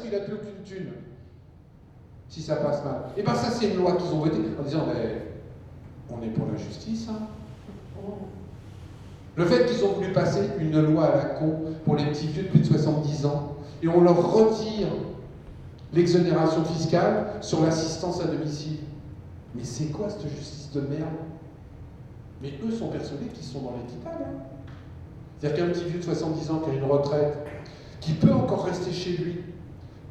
qu'il n'a plus aucune thune. Si ça passe mal. Et bien ça, c'est une loi qu'ils ont votée en disant, on est pour la justice, hein. Le fait qu'ils ont voulu passer une loi à la con pour les petits vieux de plus de 70 ans, et on leur retire l'exonération fiscale sur l'assistance à domicile. Mais c'est quoi cette justice de merde? Mais eux sont persuadés qu'ils sont dans l'équitable. Hein. C'est-à-dire qu'un petit vieux de 70 ans qui a une retraite, qui peut encore rester chez lui,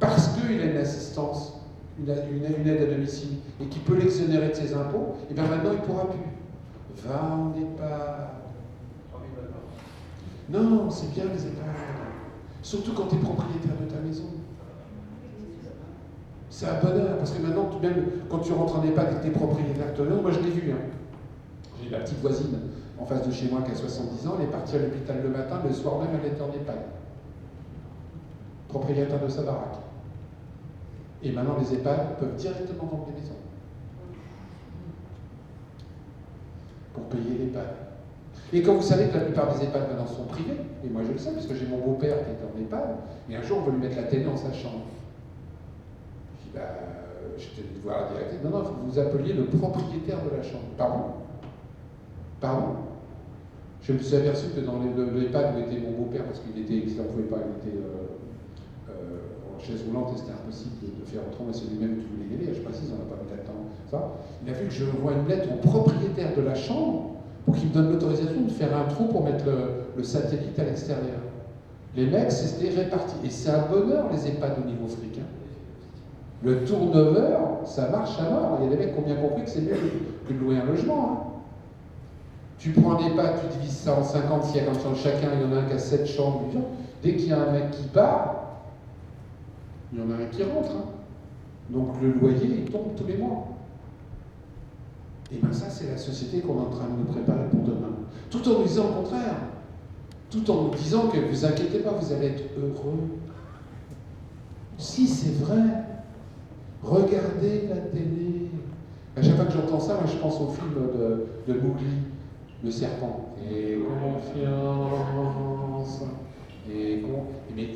parce qu'il a une assistance, une aide à domicile, et qui peut l'exonérer de ses impôts, et bien maintenant il ne pourra plus. Va en EHPAD. Non, c'est bien les EHPAD. Surtout quand tu es propriétaire de ta maison. C'est un bonheur, parce que maintenant, même quand tu rentres en EHPAD et que tu es propriétaire de ta maison, moi je l'ai vu. Hein. J'ai la petite voisine en face de chez moi qui a 70 ans, elle est partie à l'hôpital le matin, le soir même elle était en EHPAD. Propriétaire de sa baraque. Et maintenant les EHPAD peuvent directement vendre des maisons. Pour payer l'EHPAD. Et quand vous savez que la plupart des EHPAD maintenant sont privés, et moi je le sais parce que j'ai mon beau-père qui était en EHPAD, et un jour on veut lui mettre la télé dans sa chambre. Je dis, j'étais allé voir la directrice, non, il faut que vous appeliez le propriétaire de la chambre. Pardon? Pardon? Je me suis aperçu que dans l'EHPAD où était mon beau-père, parce qu'il était, il ne pouvait pas, il était en chaise roulante et c'était impossible de faire autrement, c'est lui-même qui voulait y aller, je précise, on n'a pas mis là-dedans, ça. Il a vu que je envoie une lettre au propriétaire de la chambre pour qu'il me donne l'autorisation de faire un trou pour mettre le satellite à l'extérieur. Les mecs, c'était réparti. Et c'est un bonheur, les EHPAD au niveau fric. Hein. Le turnover, ça marche à mort. Il y a des mecs qui ont bien compris que c'est mieux que de louer un logement. Hein. Tu prends un EHPAD, tu divises ça en 50, s'il y a comme ça chacun, il y en a un qui a 7 chambres, 8 chambres. Dès qu'il y a un mec qui part, il y en a un qui rentre. Hein. Donc le loyer, il tombe tous les mois. Et bien ça, c'est la société qu'on est en train de nous préparer pour demain. Tout en nous disant le contraire. Tout en nous disant que vous inquiétez pas, vous allez être heureux. Si, c'est vrai. Regardez la télé. À chaque fois que j'entends ça, moi, je pense au film de Mowgli, le serpent. Et confiance. Mais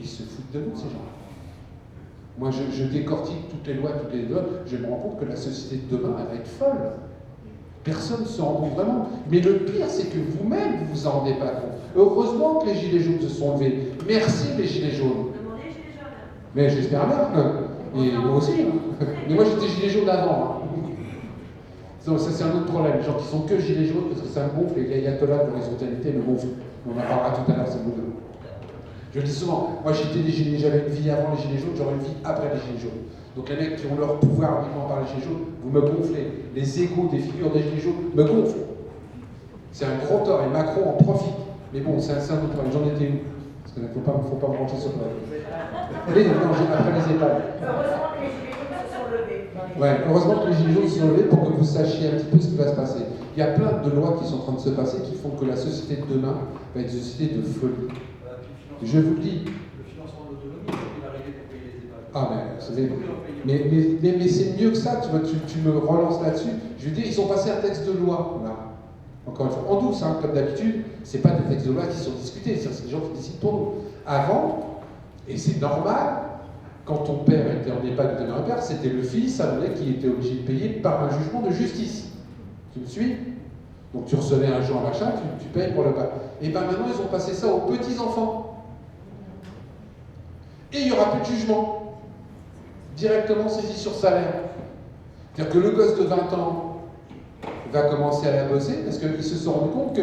ils se foutent de nous, ces gens. Moi, je décortique toutes les lois, je me rends compte que la société de demain, elle va être folle. Personne ne se rend compte vraiment. Mais le pire, c'est que vous-même, vous vous en rendez pas compte. Heureusement que les gilets jaunes se sont levés. Merci les gilets jaunes. Mais j'espère bien. Et moi aussi. Hein. Mais moi, j'étais gilet jaune avant. Hein. Donc, ça, c'est un autre problème. Les gens qui sont que gilets jaunes, parce que ça me gonfle, les ayatollahs de l'horizontalité me gonflent. On en parlera tout à l'heure, c'est boulot. Je le dis souvent, moi j'avais une vie avant les gilets jaunes, j'aurai une vie après les gilets jaunes. Donc les mecs qui ont leur pouvoir uniquement par les gilets jaunes, vous me gonflez. Les égos des figures des gilets jaunes me gonflent. C'est un gros tort et Macron en profite. Mais bon, c'est un autre problème. J'en étais où? Parce qu'il ne faut pas me brancher sur le problème. Non, après les EHPAD. Heureusement que les gilets jaunes se sont levés. Ouais, heureusement que les gilets jaunes se sont levés pour que vous sachiez un petit peu ce qui va se passer. Il y a plein de lois qui sont en train de se passer qui font que la société de demain va être une société de folie. Je vous le dis. Le financement de l'autonomie, il va arriver pour payer les EHPAD. Ah, mais c'est mieux que ça, tu me relances là-dessus. Je veux dire, ils ont passé un texte de loi, là. Encore une fois, en douce, hein, comme d'habitude, c'est pas des textes de loi qui sont discutés, c'est des gens qui décident pour nous. Avant, et c'est normal, quand ton père était en EHPAD ou un père, c'était le fils, ça voulait qu'il était obligé de payer par un jugement de justice. Tu me suis? Donc tu recevais un jour un machin, tu payes pour le pas. Et bien maintenant, ils ont passé ça aux petits-enfants. Et il n'y aura plus de jugement. Directement saisi sur salaire. C'est-à-dire que le gosse de 20 ans va commencer à aller bosser parce qu'ils se sont rendus compte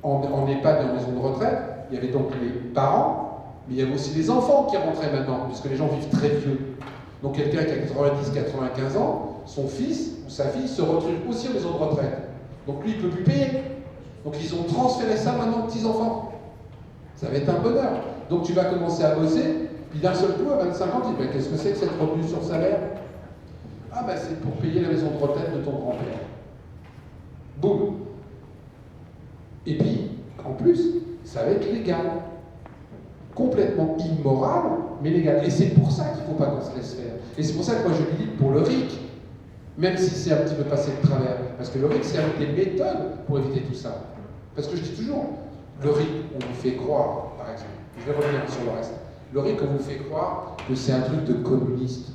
qu'en EHPAD et en maison de retraite, il y avait donc les parents, mais il y avait aussi les enfants qui rentraient maintenant, puisque les gens vivent très vieux. Donc quelqu'un qui a 90-95 ans, son fils ou sa fille se retrouve aussi en maison de retraite. Donc lui, il ne peut plus payer. Donc ils ont transféré ça maintenant aux petits-enfants. Ça va être un bonheur. Donc tu vas commencer à bosser, puis d'un seul coup, à 25 ans, tu dis, ben, qu'est-ce que c'est que cette revenu sur salaire? Ah ben c'est pour payer la maison de retraite de ton grand-père. Boum. Et puis, en plus, ça va être légal. Complètement immoral, mais légal. Et c'est pour ça qu'il ne faut pas qu'on se laisse faire. Et c'est pour ça que moi je milite pour le RIC, même si c'est un petit peu passé de travers. Parce que le RIC, c'est une des méthodes pour éviter tout ça. Parce que je dis toujours, le RIC, on vous fait croire, par exemple, je vais revenir sur le reste, Le RIC, on vous fait croire que c'est un truc de communiste.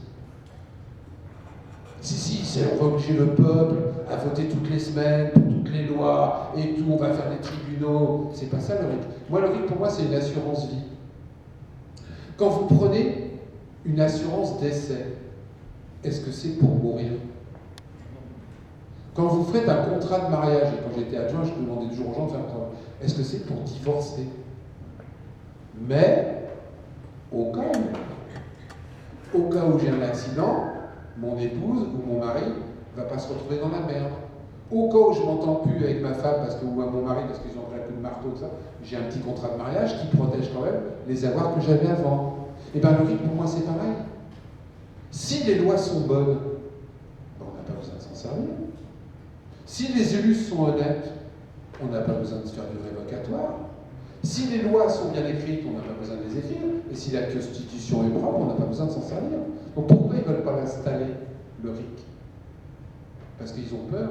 Si, on va obliger le peuple à voter toutes les semaines, pour toutes les lois, et tout, on va faire des tribunaux. C'est pas ça le RIC. Moi, le RIC, pour moi, c'est une assurance vie. Quand vous prenez une assurance décès, est-ce que c'est pour mourir? Quand vous faites un contrat de mariage, et quand j'étais adjoint, je demandais toujours aux gens de faire un contrat, est-ce que c'est pour divorcer? Mais, au cas où j'ai un accident, mon épouse ou mon mari ne va pas se retrouver dans la merde. Au cas où je ne m'entends plus avec ma femme ou mon mari parce qu'ils ont pris un coup de marteau, ça, j'ai un petit contrat de mariage qui protège quand même les avoirs que j'avais avant. Et bien le RIC, pour moi, c'est pareil. Si les lois sont bonnes, ben, on n'a pas besoin de s'en servir. Si les élus sont honnêtes, on n'a pas besoin de se faire du révocatoire. Si les lois sont bien écrites, on n'a pas besoin de les écrire. Et si la Constitution est propre, on n'a pas besoin de s'en servir. Donc pourquoi ils ne veulent pas l'installer, le RIC? Parce qu'ils ont peur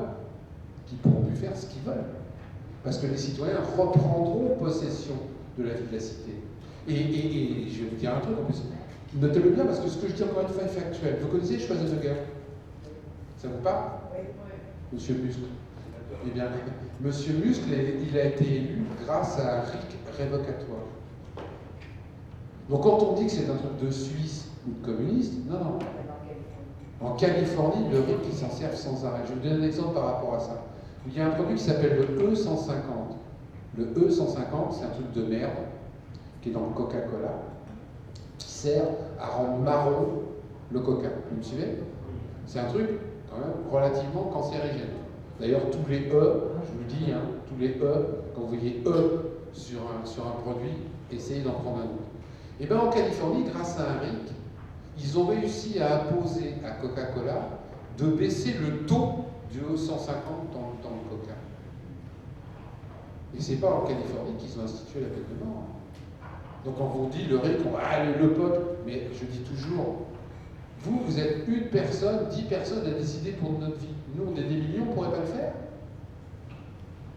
qu'ils ne pourront plus faire ce qu'ils veulent. Parce que les citoyens reprendront possession de la vie de la cité. Et je vais vous dire un truc en plus. Notez-le bien, parce que ce que je dis encore une fois est factuel. Vous connaissez Schwarzenegger? Ça vous parle? Oui. Monsieur Muscle. Eh bien, Monsieur Muscle, il a été élu grâce à un RIC révocatoire. Donc quand on dit que c'est un truc de Suisse ou de communiste, non. En Californie, le RIC, ils s'en servent sans arrêt. Je vais vous donner un exemple par rapport à ça. Il y a un produit qui s'appelle le E150. Le E150, c'est un truc de merde qui est dans le Coca-Cola, qui sert à rendre marron le coca. Vous me suivez? C'est un truc, quand même, relativement cancérigène. D'ailleurs, tous les E, je vous le dis, tous les E, quand vous voyez E sur un produit, essayez d'en prendre un autre. Et bien en Californie, grâce à un RIC, ils ont réussi à imposer à Coca-Cola de baisser le taux du E150 dans le coca. Et c'est pas en Californie qu'ils ont institué la peine de mort. Donc on vous dit le RIC, le peuple, mais je dis toujours, vous êtes une personne, 10 personnes à décider pour notre vie. Nous, on est des millions, on ne pourrait pas le faire.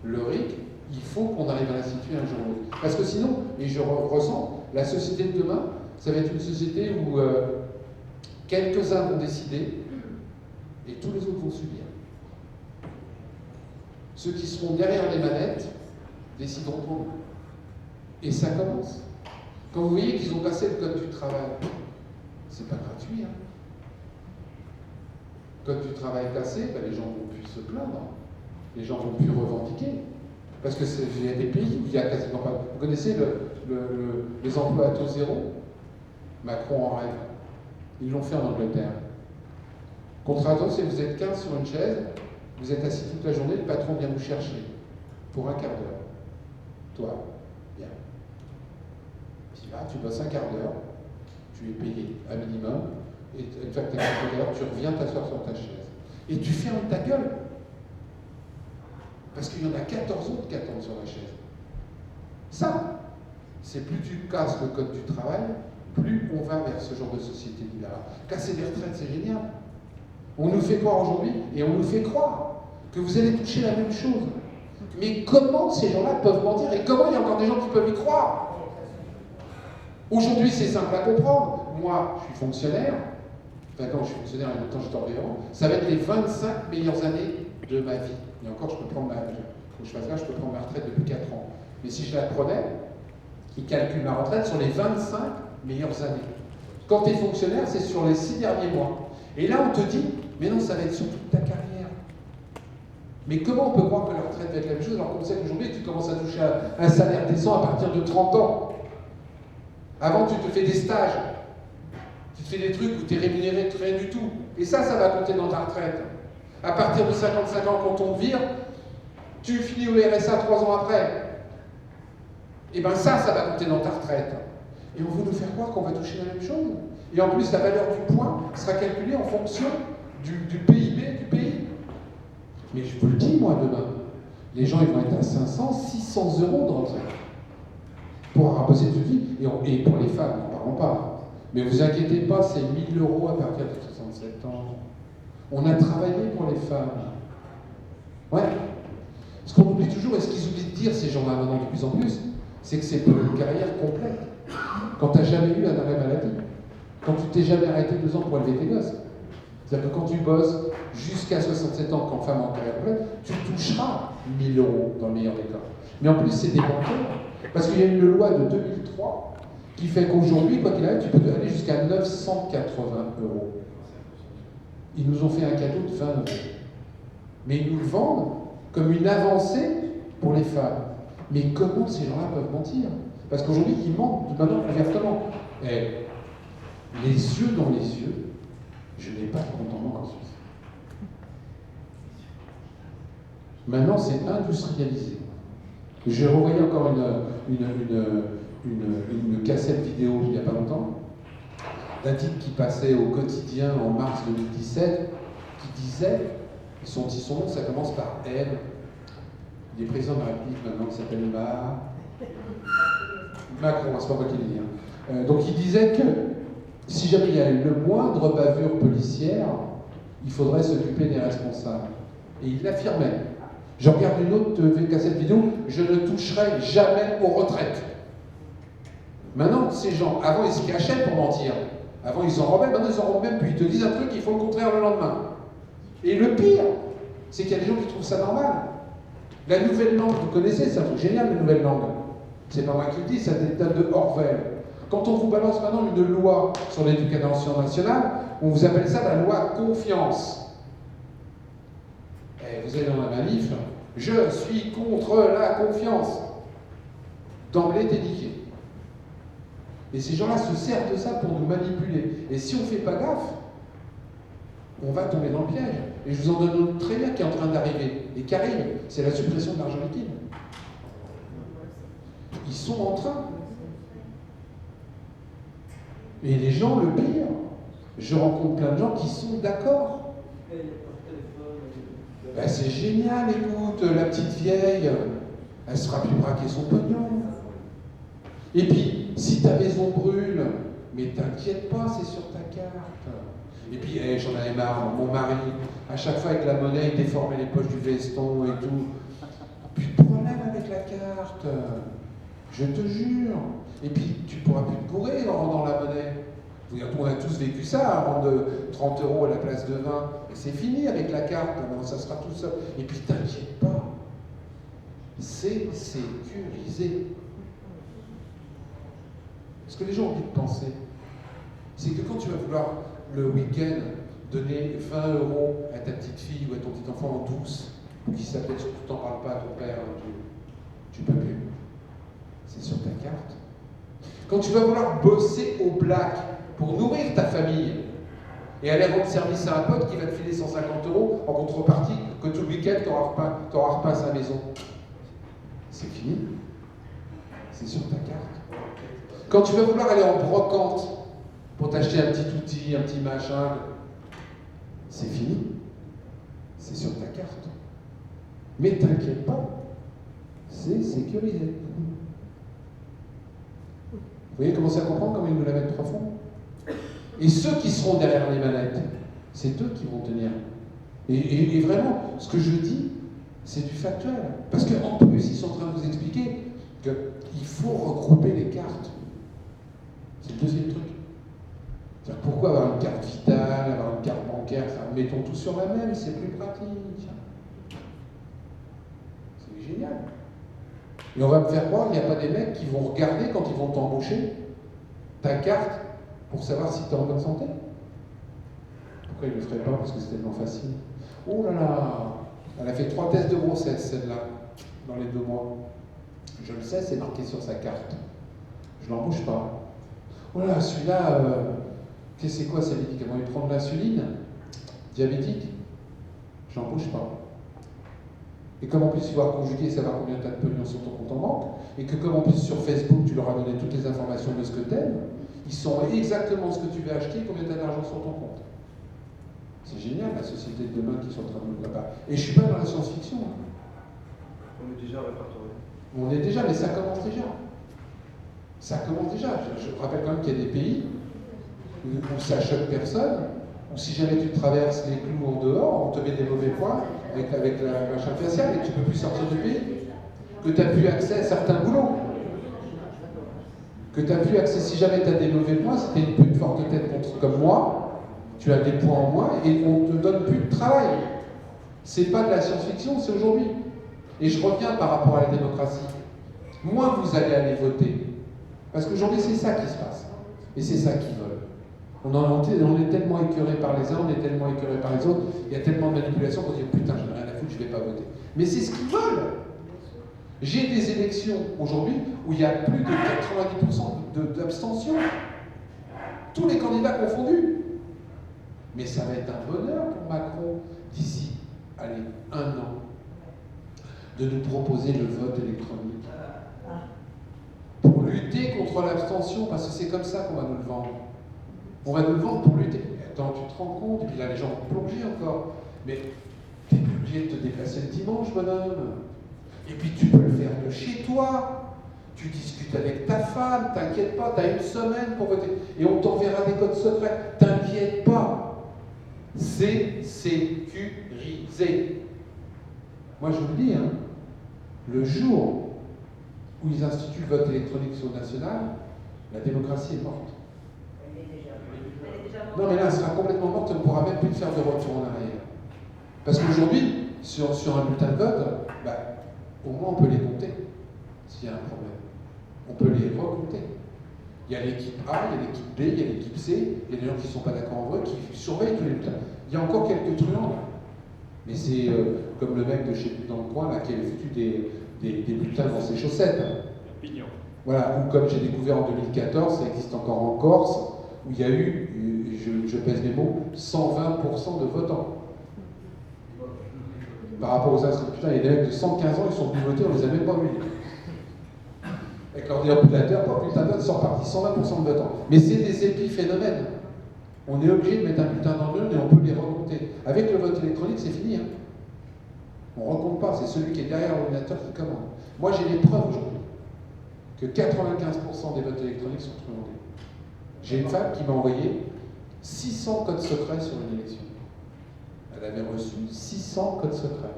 Le RIC, il faut qu'on arrive à l'instituer un jour ou l'autre. Parce que sinon, et je ressens, la société de demain, ça va être une société où quelques-uns vont décider et tous les autres vont subir. Ceux qui seront derrière les manettes décideront pour nous. Et ça commence. Quand vous voyez qu'ils ont passé le code du travail, c'est pas gratuit. Code du travail passé, les gens vont plus se plaindre. Les gens vont plus revendiquer. Parce que il y a des pays où il y a quasiment pas. Vous connaissez les emplois à taux zéro? Macron en rêve. Ils l'ont fait en Angleterre. Contrat c'est vous êtes 15 sur une chaise, vous êtes assis toute la journée, le patron vient vous chercher pour un quart d'heure. Toi, bien. Tu vas, tu bosses un quart d'heure, tu es payé à minimum, et une fois que tu as un quart d'heure, tu reviens t'asseoir sur ta chaise. Et tu fermes ta gueule. Parce qu'il y en a 14 autres qui attendent sur la chaise. Ça, c'est plus tu casses le code du travail, plus on va vers ce genre de société libérale. Casser les retraites, c'est génial. On nous fait croire aujourd'hui, et on nous fait croire, que vous allez toucher la même chose. Mais comment ces gens-là peuvent mentir? Et comment il y a encore des gens qui peuvent y croire? Aujourd'hui, c'est simple à comprendre. Moi, je suis fonctionnaire. Enfin, quand je suis fonctionnaire, il y a longtemps, j'étais environ. Ça va être les 25 meilleures années de ma vie. Et encore, je peux prendre ma retraite depuis 4 ans. Mais si je la prenais, ils calculent ma retraite sur les 25 meilleures années. Quand tu es fonctionnaire, c'est sur les 6 derniers mois. Et là, on te dit, mais non, ça va être sur toute ta carrière. Mais comment on peut croire que la retraite va être la même chose alors qu'on sait qu'aujourd'hui, tu commences à toucher un salaire décent à partir de 30 ans? Avant, tu te fais des stages. Tu te fais des trucs où tu es rémunéré de rien du tout. Et ça va compter dans ta retraite. À partir de 55 ans, quand on te vire, tu finis au RSA 3 ans après. Et bien ça va compter dans ta retraite. Et on veut nous faire croire qu'on va toucher la même chose. Et en plus, la valeur du point sera calculée en fonction du PIB du pays. Mais je vous le dis, moi, demain, les gens ils vont être à 500, 600 euros de retraite. Pour avoir bossé toute vie. Et pour les femmes, n'en parlons pas. Mais vous inquiétez pas, c'est 1000 euros à partir de 67 ans. On a travaillé pour les femmes. Ouais. Ce qu'on oublie toujours, et ce qu'ils oublient de dire, ces gens-là maintenant de plus en plus, c'est que c'est pour une carrière complète. Quand tu n'as jamais eu un arrêt maladie. Quand tu t'es jamais arrêté 2 ans pour élever tes gosses. C'est-à-dire que quand tu bosses jusqu'à 67 ans, quand femme en carrière complète, tu toucheras 1 000 € dans le meilleur des cas. Mais en plus, c'est des bancaires. Parce qu'il y a une loi de 2003 qui fait qu'aujourd'hui, quoi qu'il arrive, tu peux aller jusqu'à 980 €. Ils nous ont fait un cadeau de 20 €. Mais ils nous le vendent comme une avancée pour les femmes. Mais comment ces gens-là peuvent mentir? Parce qu'aujourd'hui, ils mentent maintenant ouvertement. Et les yeux dans les yeux, je n'ai pas de compte en banque en Suisse. Maintenant, c'est industrialisé. J'ai revoyé encore une cassette vidéo il n'y a pas longtemps, d'un type qui passait au quotidien en mars 2017, qui disait, son nom, ça commence par M. Il est président de la République maintenant, il s'appelle Macron, c'est pas moi qui le dis. Donc il disait que si jamais il y a le moindre bavure policière, il faudrait s'occuper des responsables. Et il l'affirmait. Je regarde une autre cassette vidéo, je ne toucherai jamais aux retraites. Maintenant, ces gens, avant ils se cachaient pour mentir. Avant ils s'enrobaient, maintenant ils s'enrobent même plus. Ils te disent un truc, ils font le contraire le lendemain. Et le pire, c'est qu'il y a des gens qui trouvent ça normal. La nouvelle langue, vous connaissez, c'est un truc génial, la nouvelle langue. C'est pas moi qui le dis, ça date de Orwell. Quand on vous balance maintenant une loi sur l'éducation nationale, on vous appelle ça la loi confiance. Et vous allez dans la manif, je suis contre la confiance. D'emblée, t'es niqué. Et ces gens-là se servent de ça pour nous manipuler. Et si on ne fait pas gaffe, on va tomber dans le piège. Et je vous en donne un autre très bien qui est en train d'arriver, et qui arrive, c'est la suppression de l'argent liquide. Ils sont en train. Et les gens, le pire, je rencontre plein de gens qui sont d'accord. Ben, c'est génial, écoute, la petite vieille, elle ne se fera plus braquer son pognon. Et puis, si ta maison brûle, mais t'inquiète pas, c'est sur ta carte. Et puis, j'en avais marre, mon mari, à chaque fois avec la monnaie, il déformait les poches du veston et tout. Plus de problème avec la carte, je te jure. Et puis, tu pourras plus te bourrer en rendant la monnaie. On a tous vécu ça, rendre 30 € à la place de 20. Et c'est fini avec la carte, maintenant ça sera tout seul. Et puis, t'inquiète pas, c'est sécurisé. Ce que les gens ont envie de penser, c'est que quand tu vas vouloir le week-end donner 20 € à ta petite fille ou à ton petit enfant en douce, pour qu'il s'appelle, surtout t'en parles pas à ton père, tu peux plus. C'est sur ta carte. Quand tu vas vouloir bosser au black pour nourrir ta famille et aller rendre service à un pote qui va te filer 150 € en contrepartie que tout le week-end t'auras repeint sa maison, c'est fini. C'est sur ta carte. Quand tu vas vouloir aller en brocante pour t'acheter un petit outil, un petit machin, c'est fini. C'est sur ta carte. Mais t'inquiète pas, c'est sécurisé. Vous voyez, commencez à comprendre comment ils nous la mettent profond. Et ceux qui seront derrière les manettes, c'est eux qui vont tenir. Et vraiment, ce que je dis, c'est du factuel. Parce qu'en plus, ils sont en train de vous expliquer qu'il faut regrouper les cartes. C'est le deuxième truc. C'est-à-dire, pourquoi avoir une carte vitale, avoir une carte bancaire, mettons tout sur la même, c'est plus pratique. C'est génial. Et on va me faire croire qu'il n'y a pas des mecs qui vont regarder quand ils vont t'embaucher ta carte pour savoir si tu es en bonne santé. Pourquoi ils ne le feraient pas? Parce que c'est tellement facile. Oh là là, elle a fait 3 tests de grossesse, celle-là, dans les 2 mois. Je le sais, c'est marqué sur sa carte. Je ne l'embauche pas. Oh là, celui-là, c'est quoi ces médicaments? Il prend de l'insuline? Diabétique? Je n'embauche pas. Et comme en plus tu vas conjuguer et savoir combien tu as de pognon sur ton compte en banque, et que comme en plus sur Facebook tu leur as donné toutes les informations de ce que tu aimes, ils sauront exactement ce que tu veux acheter et combien tu as d'argent sur ton compte. C'est génial la société de demain qui sont en train de nous préparer. Et je ne suis pas dans la science-fiction. On est déjà répertorié. On est déjà, mais ça commence déjà. Ça commence déjà. Je rappelle quand même qu'il y a des pays où ça choque personne, où si jamais tu traverses les clous en dehors, on te met des mauvais points avec la machin faciale et que tu ne peux plus sortir du pays, que tu n'as plus accès à certains boulots. que tu as pu accéder, si jamais tu as des mauvais points, si tu es une forte tête contre comme moi, tu as des points en moins et on ne te donne plus de travail. C'est pas de la science-fiction, c'est aujourd'hui. Et je reviens par rapport à la démocratie. Moins vous allez aller voter, parce qu'aujourd'hui c'est ça qui se passe, et c'est ça qu'ils veulent. On est tellement écœurés par les uns, on est tellement écœurés par les autres, il y a tellement de manipulation qu'on se dit putain, j'en ai rien à foutre, je ne vais pas voter. Mais c'est ce qu'ils veulent. J'ai des élections aujourd'hui où il y a plus de 90% d'abstention. Tous les candidats confondus. Mais ça va être un bonheur pour Macron d'ici, allez, 1 an, de nous proposer le vote électronique. Pour lutter contre l'abstention, parce que c'est comme ça qu'on va nous le vendre. On va nous le vendre pour lutter. Attends, tu te rends compte? Et puis là, les gens vont plonger encore. Mais tu n'es plus obligé de te déplacer le dimanche, bonhomme. Et puis tu peux le faire de chez toi. Tu discutes avec ta femme, t'inquiète pas, tu as 1 semaine pour voter. Et on t'enverra des codes secrets. T'inquiète pas. C'est sécurisé. Moi, je vous le dis, hein, le jour où ils instituent le vote électronique sur le national, la démocratie est morte. Non, mais là, elle sera complètement morte, on ne pourra même plus faire de retour en arrière. Parce qu'aujourd'hui, sur un bulletin de vote, bah, au moins on peut les compter, s'il y a un problème. On peut les recompter. Il y a l'équipe A, il y a l'équipe B, il y a l'équipe C, il y a des gens qui ne sont pas d'accord en vrai, qui surveillent tous les bulletins. Il y a encore quelques truands, là. Mais c'est comme le mec de chez dans le coin, là, qui avait foutu des bulletins dans ses chaussettes. Pignon. Voilà, ou comme j'ai découvert en 2014, ça existe encore en Corse, où il y a eu, je pèse mes mots, 120% de votants. Par rapport aux inscrits, putain, il y a des mecs de 115 ans, ils sont venus voter, on les a même pas vus. Avec leur déambulateur, pas bulletin de vote, sont repartis, 120% de votants. Mais c'est des épiphénomènes. On est obligé de mettre un bulletin dans l'urne et on peut les recompter. Avec le vote électronique, c'est fini. Hein. On ne recompte pas, c'est celui qui est derrière l'ordinateur qui commande. Moi, j'ai les preuves aujourd'hui que 95% des votes électroniques sont truandés. J'ai une femme qui m'a envoyé 600 codes secrets sur une élection. Elle avait reçu 600 codes secrets.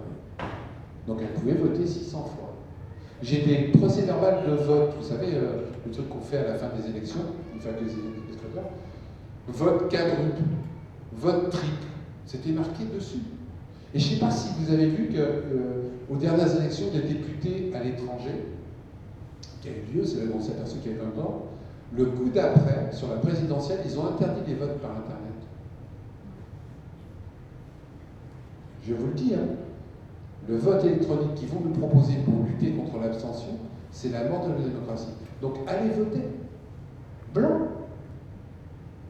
Donc elle pouvait voter 600 fois. J'ai des procès-verbales de vote, vous savez, le truc qu'on fait à la fin des élections, une fois que les scrutins. Vote quadruple, vote triple. C'était marqué dessus. Et je ne sais pas si vous avez vu qu'aux dernières élections des députés à l'étranger, qui a eu lieu, c'est là qu'on s'est aperçu qu'il y avait un temps, le coup d'après, sur la présidentielle, ils ont interdit les votes par Internet. Je vous le dis, hein, le vote électronique qu'ils vont nous proposer pour lutter contre l'abstention, c'est la mort de la démocratie. Donc allez voter. Blanc.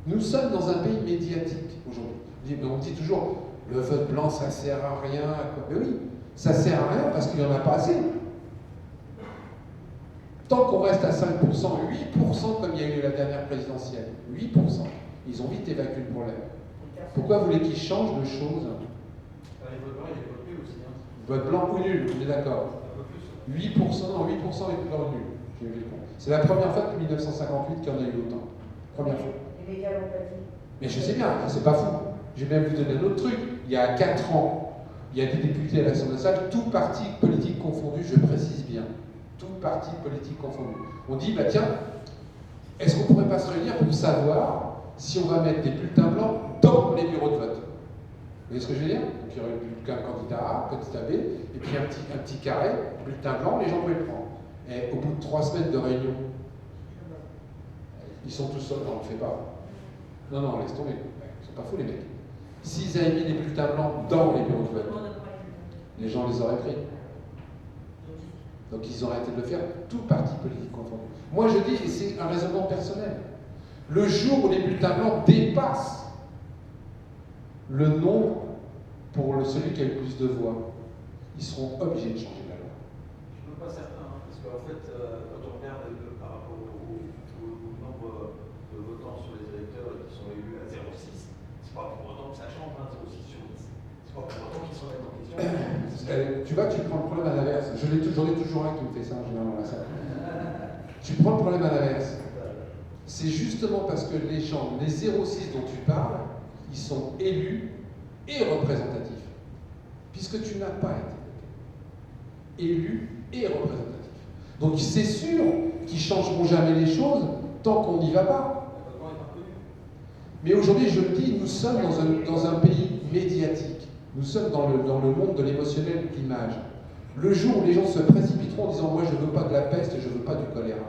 Nous sommes dans un pays médiatique aujourd'hui. On dit toujours, le vote blanc, ça sert à rien. Mais oui, ça sert à rien parce qu'il n'y en a pas assez. Tant qu'on reste à 5%, 8% comme il y a eu la dernière présidentielle, 8%, ils ont vite évacué le problème. Pourquoi vous voulez qu'ils changent de choses? Les votes blancs, il y a vote nul aussi. Hein. Vote blanc ou nul, on est d'accord. 8%, non, 8% est blanc ou nul. J'ai vu le compte. C'est la première fois depuis 1958 qu'il y en a eu autant. Première fois. Les médias l'ont pas dit. Mais je sais bien, c'est pas fou. Je vais même vous donner un autre truc. Il y a 4 ans, il y a des députés à l'Assemblée nationale, tout parti politique confondu, je précise bien, tout parti politique confondu. On dit, bah tiens, est-ce qu'on pourrait pas se réunir pour savoir si on va mettre des bulletins blancs dans les bureaux de vote? Vous voyez ce que je veux dire? Donc il y aurait un candidat A, candidat B, et puis un petit carré, bulletin blanc, les gens pouvaient le prendre. Et au bout de 3 semaines de réunion, ils sont tous seuls, non, on ne le fait pas. Non, non, laisse tomber. Ils sont pas fous les mecs. S'ils avaient mis des bulletins blancs dans les bureaux de vote, les gens les auraient pris. Donc ils ont arrêté de le faire, tout parti politique confondu. Moi je dis, et c'est un raisonnement personnel, le jour où les bulletins blancs dépassent le nombre pour celui qui a eu le plus de voix, ils seront obligés de changer la loi. Je ne suis pas certain, hein, parce qu'en fait, quand on regarde par rapport au nombre de votants sur les électeurs qui sont élus à 0,6, c'est pas pour autant que ça change, hein, 0,6 sur 10. C'est pas pour autant qu'ils sont en question. Tu vois, tu prends le problème à l'inverse. J'en ai toujours un qui me fait ça en général dans la salle. Tu prends le problème à l'inverse. C'est justement parce que les gens, les 0,6 dont tu parles, ils sont élus et représentatifs. Puisque tu n'as pas été élu et représentatif. Donc c'est sûr qui ne changeront jamais les choses tant qu'on n'y va pas. Mais aujourd'hui, je le dis, nous sommes dans un pays médiatique. Nous sommes dans le monde de l'émotionnel, de l'image. Le jour où les gens se précipiteront en disant « moi je ne veux pas de la peste, je ne veux pas du choléra ».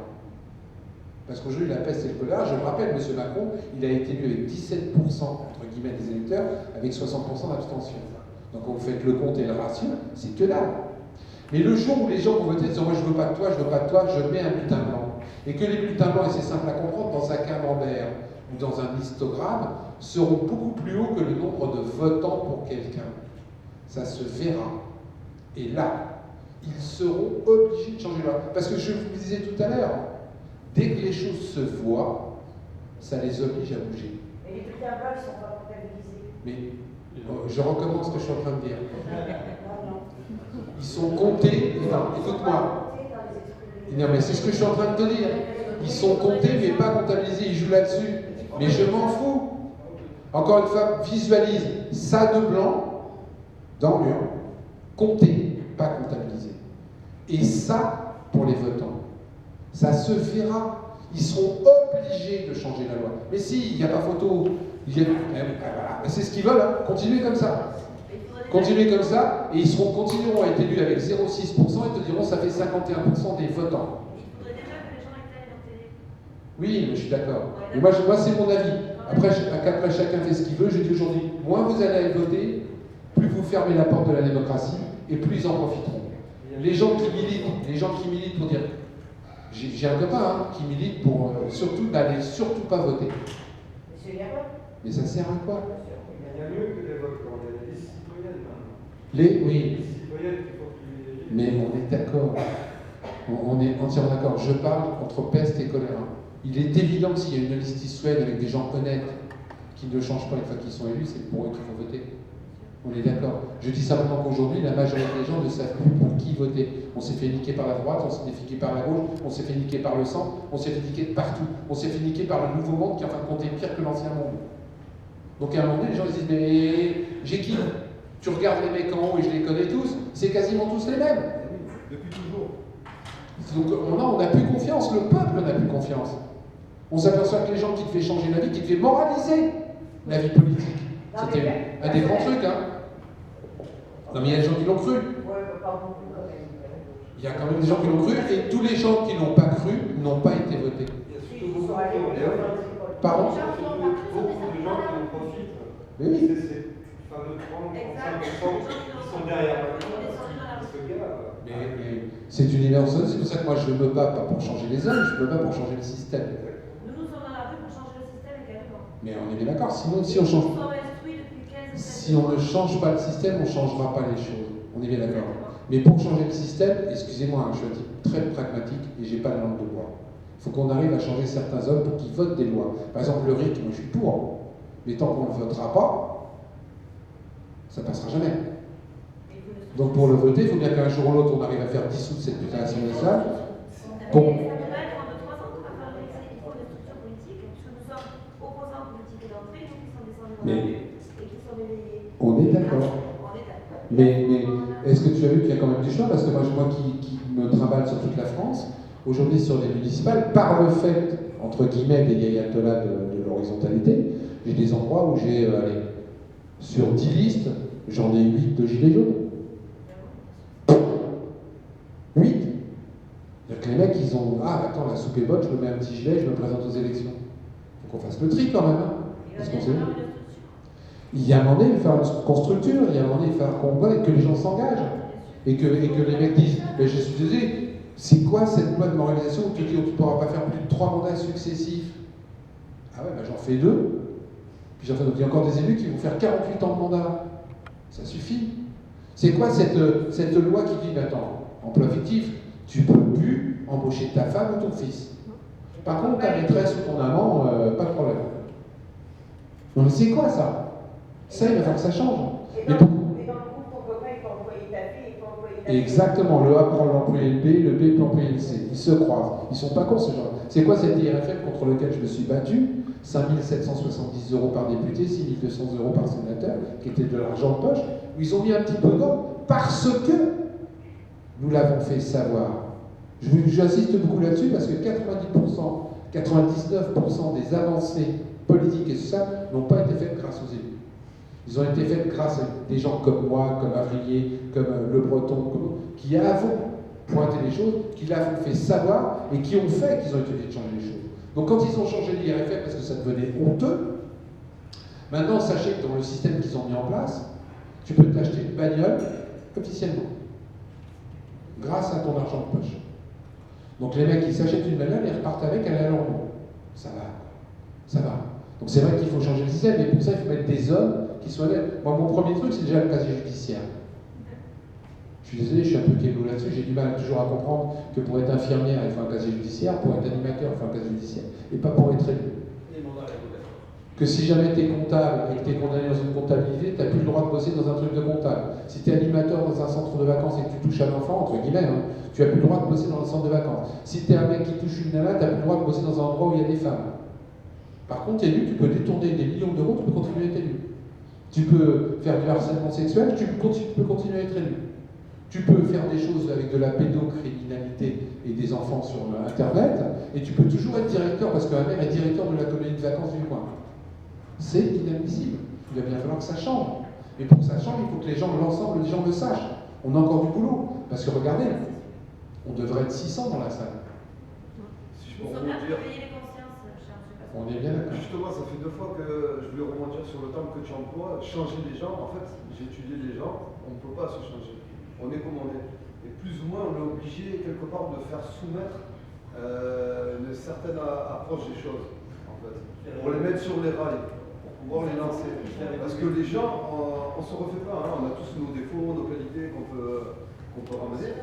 Parce qu'aujourd'hui, la peste et le choléra, je me rappelle, M. Macron, il a été élu avec 17%, entre guillemets, des électeurs, avec 60% d'abstention. Donc quand vous faites le compte et le ratio, c'est que dalle. Mais le jour où les gens vont voter en disant « moi je ne veux pas de toi, je ne veux pas de toi, je mets un bulletin blanc », et que les bulletins blancs, et c'est simple à comprendre, dans un camembert ou dans un histogramme, seront beaucoup plus hauts que le nombre de votants pour quelqu'un. Ça se verra. Et là, ils seront obligés de changer leur... Parce que je vous disais tout à l'heure, dès que les choses se voient, ça les oblige à bouger. Et les bulletins blancs, ils ne sont pas comptabilisés. Mais je recommence ce que je suis en train de dire. Non, non. Ils sont comptés... Enfin, écoute-moi. Non, mais c'est ce que je suis en train de te dire. Ils sont comptés, mais pas comptabilisés. Ils jouent là-dessus. Mais je m'en fous. Encore une fois, visualise ça de blanc dans l'urne, compté, pas comptabilisé. Et ça, pour les votants, ça se verra. Ils seront obligés de changer la loi. Mais si, il n'y a pas photo. Voilà. C'est ce qu'ils veulent, hein. Continuez comme ça. Continuez comme ça, et ils continueront à être élus avec 0,6% et te diront ça fait 51% des votants. Oui, mais je suis d'accord. Mais moi c'est mon avis. Après, chacun fait ce qu'il veut. Je dis aujourd'hui, moins vous allez aller voter, plus vous fermez la porte de la démocratie, et plus ils en profiteront. Les gens qui militent pour dire... J'ai un copain qui milite pour surtout n'aller surtout pas voter. Mais ça sert à quoi? Il y a mieux que les votants, il y a des citoyennes maintenant. Oui. Les citoyennes qu'il faut privilégier. Mais on est d'accord. On est entièrement d'accord. Je parle entre peste et choléra. Il est évident que s'il y a une liste citoyenne avec des gens honnêtes qui ne changent pas une fois qu'ils sont élus, c'est pour eux qu'il faut voter. On est d'accord. Je dis simplement qu'aujourd'hui, la majorité des gens ne savent plus pour qui voter. On s'est fait niquer par la droite, on s'est fait niquer par la gauche, on s'est fait niquer par le centre, on s'est fait niquer de partout. On s'est fait niquer par le nouveau monde qui, en fin de compte, est pire que l'ancien monde. Donc à un moment donné, les gens disent « mais j'ai qui ?» Tu regardes les mecs en haut et je les connais tous, c'est quasiment tous les mêmes. Depuis toujours. Donc on n'a plus confiance, le peuple n'a plus confiance. On s'aperçoit que les gens qui devaient changer la vie, qui devaient moraliser la vie politique, c'était un des grands trucs, hein. Non mais il y a des gens qui l'ont cru. Il y a quand même des gens qui l'ont cru, et tous les gens qui l'ont pas cru n'ont pas été votés. Il y a surtout beaucoup de Pardon? beaucoup de gens qui en profitent. Mais oui. C'est ces fameux 30-35% qui sont derrière ce gars. Mais c'est une universelle, c'est pour ça que moi je me bats pas pour changer les hommes, je me bats pour changer le système. Nous sommes dans la rue pour changer le système également. Mais on est bien d'accord, sinon si on change... Si on ne change pas le système, on ne changera pas les choses. On est bien d'accord. Mais pour changer le système, excusez-moi, je suis un type très pragmatique et j'ai pas la langue de bois. Il faut qu'on arrive à changer certains hommes pour qu'ils votent des lois. Par exemple, le RIC, moi je suis pour. Mais tant qu'on ne le votera pas, ça ne passera jamais. Donc pour le voter, il faut bien qu'un jour ou l'autre, on arrive à faire dissoudre cette putain d'assemblée nationale. Bon. Mais on est d'accord. Mais est-ce que tu as vu qu'il y a quand même du choix? Parce que moi qui me trimballe sur toute la France, aujourd'hui sur les municipales, par le fait, entre guillemets, des ayatollahs de l'horizontalité, j'ai des endroits où j'ai, sur 10 listes, j'en ai 8 de gilets jaunes. 8. C'est-à-dire que les mecs, ils ont... Ah, attends, la soupe est bonne, je me mets un petit gilet, je me présente aux élections. Il faut qu'on fasse le tri quand même, hein. Parce qu'on sait... Il y a un moment donné, il faut faire qu'on structure, il y a un moment donné, il faut faire qu'on voit et que les gens s'engagent. Et que les mecs disent, mais je suis désolé, c'est quoi cette loi de moralisation où tu dis que tu ne pourras pas faire plus de 3 mandats successifs? Ah ouais, bah j'en fais 2. Puis j'en fais donc il y a encore des élus qui vont faire 48 ans de mandat. Ça suffit. C'est quoi cette loi qui dit, attends, emploi fictif, tu ne peux plus embaucher ta femme ou ton fils. Par contre, ta maîtresse ou ton amant, pas de problème. Non mais c'est quoi ça? Ça, il va falloir que ça change. Et dans le groupe, ton copain, il peut employer ta fille, il peut employer ta fille. Exactement, le A prend l'employé le B peut employer le C. Ils se croisent. Ils sont pas cons, ce genre. C'est quoi cette IRFM contre lequel je me suis battu? 5 770 € par député, 6 200 € par sénateur, qui était de l'argent de poche, où ils ont mis un petit peu d'ordre parce que nous l'avons fait savoir J'insiste beaucoup là-dessus parce que 90%, 99% des avancées politiques et sociales n'ont pas été faites grâce aux élus. Ils ont été faites grâce à des gens comme moi, comme Avrier, comme Le Breton, qui avons pointé les choses, qui l'avons fait savoir et qui ont fait qu'ils ont été obligés de changer les choses. Donc quand ils ont changé l'IRFM parce que ça devenait honteux, maintenant sachez que dans le système qu'ils ont mis en place, tu peux t'acheter une bagnole officiellement, grâce à ton argent de poche. Donc les mecs qui s'achètent une bagnole, ils repartent avec, elle est à leur nom. Ça va, ça va. Donc c'est vrai qu'il faut changer le système, mais pour ça il faut mettre des hommes qui soient là. Moi mon premier truc c'est déjà le casier judiciaire. Je suis désolé, je suis un peu kélo là-dessus, j'ai du mal toujours à comprendre que pour être infirmière il faut un casier judiciaire, pour être animateur il faut un casier judiciaire, et pas pour être élu. Que si jamais tu es comptable et que tu es condamné dans une comptabilité, tu n'as plus le droit de bosser dans un truc de comptable. Si tu es animateur dans un centre de vacances et que tu touches un enfant, entre guillemets, tu n'as plus le droit de bosser dans un centre de vacances. Si tu es un mec qui touche une nana, tu n'as plus le droit de bosser dans un endroit où il y a des femmes. Par contre, élu, tu peux détourner des millions d'euros, tu peux continuer à être élu. Tu peux faire du harcèlement sexuel, tu peux continuer à être élu. Tu peux faire des choses avec de la pédocriminalité et des enfants sur Internet, et tu peux toujours être directeur, parce qu'un maire est directeur de la colonie de vacances du coin. C'est inadmissible. Il va bien falloir que ça change. Mais pour que ça change, il faut que les gens, l'ensemble des gens le sachent. On a encore du boulot. Parce que regardez, on devrait être 600 dans la salle. Si je Nous peux sommes là rebondir. pour éveiller les consciences, cher monsieur Pascal. On est bien d'accord. Justement, ça fait 2 fois que je voulais rebondir sur le terme que tu emploies, changer les gens. En fait, j'ai étudié les gens, on ne peut pas se changer. On est commandé. Et plus ou moins, on est obligé, quelque part, de faire soumettre une certaine approche des choses, en fait. Pour les mettre sur les rails, pour pouvoir les lancer. Parce que les gens, on ne se refait pas. On a tous nos défauts, nos qualités qu'on peut ramener.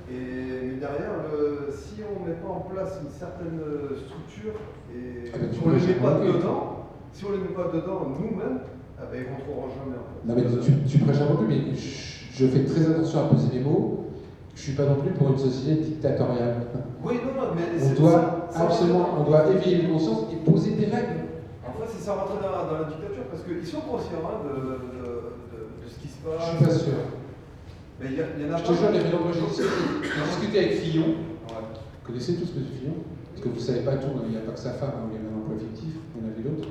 Mais derrière, si on ne met pas en place une certaine structure et si on ne les met pas dedans, nous-mêmes, ils ne rentreront jamais. En fait. Non mais tu prêches un peu, mais je fais très attention à poser mes mots. Je ne suis pas non plus pour une société dictatoriale. Oui, non, mais on doit éveiller les consciences et poser des règles. En fait, c'est ça rentrer dans la dictature, parce qu'ils sont conscients de ce qui se passe. Je ne suis pas sûr. Mais il y en a je te jure, les mélanges, j'ai discuté avec Fillon. Vous connaissez tous M. Fillon? Parce que vous ne savez pas tout, il n'y a pas que sa femme, il y avait un emploi fictif, on avait d'autres.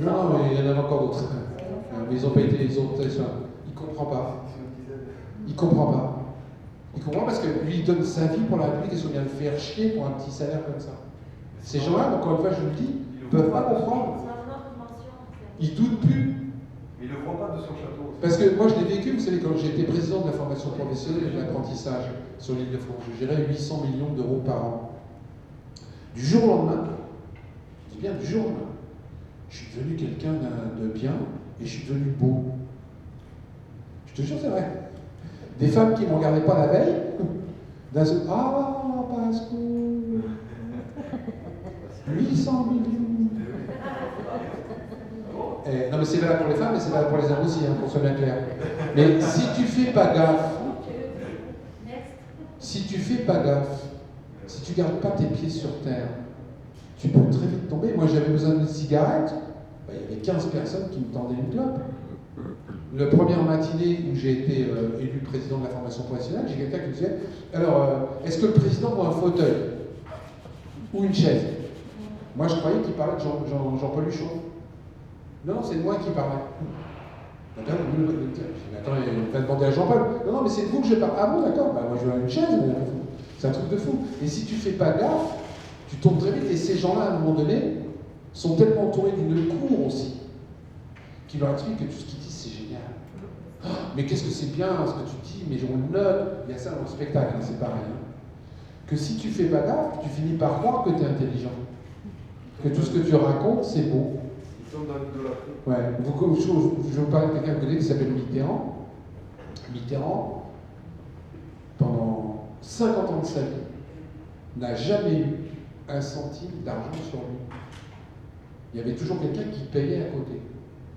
Non, mais il y en avait encore d'autres. Mais ils n'ont pas été, il ne comprend pas. Il ne comprend pas. Il comprend parce que lui, il donne sa vie pour la République et qu'on vient le faire chier pour un petit salaire comme ça. Ces gens-là, encore une fois, je vous le dis, ne peuvent pas comprendre. Ils doutent plus. Mais il ne le voit pas de son château. Parce que moi, je l'ai vécu, vous savez, quand j'étais président de la formation professionnelle et de l'apprentissage sur l'île de France, je gérais 800 millions d'euros par an. Du jour au lendemain, je dis bien du jour au lendemain, je suis devenu quelqu'un de bien et je suis devenu beau. Je te jure, c'est vrai. Des femmes qui ne me regardaient pas la veille, d'un seul, ah, Pascal, 800 millions. Non mais c'est valable pour les femmes, mais c'est valable pour les hommes aussi, qu'on soit bien clair. Mais si tu fais pas gaffe, si tu gardes pas tes pieds sur terre, tu peux très vite tomber. Moi j'avais besoin d'une cigarette, il y avait 15 personnes qui me tendaient une clope. La première matinée où j'ai été élu président de la formation professionnelle, j'ai quelqu'un qui me disait, alors, est-ce que le président voit un fauteuil ou une chaise? Moi je croyais qu'il parlait de Jean-Paul Huchon. Non, c'est de moi qui parlais. Attends, il va demander à Jean-Paul. Non, mais c'est de vous que je parle. Ah bon, d'accord, moi je veux une chaise, c'est un truc de fou. Et si tu fais pas gaffe, tu tombes très vite. Et ces gens-là, à un moment donné, sont tellement entourés d'une cour aussi, qui leur explique que tout ce qu'ils disent, c'est génial. Oh, mais qu'est-ce que c'est bien ce que tu dis, mais on le note. Il y a ça dans le spectacle, c'est pareil. Que si tu fais pas gaffe, tu finis par croire que tu es intelligent. Que tout ce que tu racontes, c'est beau. Ouais. Je vous parle de quelqu'un que vous connaissez qui s'appelle Mitterrand. Mitterrand, pendant 50 ans de sa vie, n'a jamais eu un centime d'argent sur lui. Il y avait toujours quelqu'un qui payait à côté.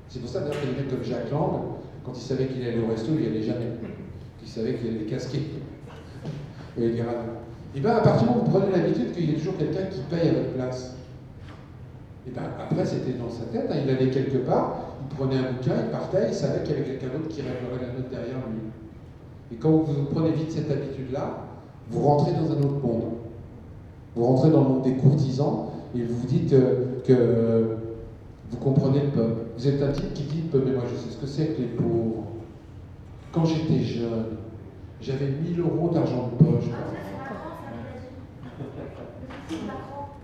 C'est pour ça d'ailleurs qu'il y a des mecs comme Jacques Lang, quand il savait qu'il allait au resto, il n'y allait jamais. Il savait qu'il allait casquer. Et il dira. Et bien à partir du moment où vous prenez l'habitude qu'il y ait toujours quelqu'un qui paye à votre place. Et bien après c'était dans sa tête, il allait quelque part, il prenait un bouquin, il partait, il savait qu'il y avait quelqu'un d'autre qui réglerait la note derrière lui. Et quand vous prenez vite cette habitude-là, Vous rentrez dans un autre monde. Vous rentrez dans le monde des courtisans et vous vous dites que vous comprenez le peuple. Vous êtes un type qui dit, mais moi je sais ce que c'est que les pauvres. Quand j'étais jeune, j'avais 1000 € d'argent de poche.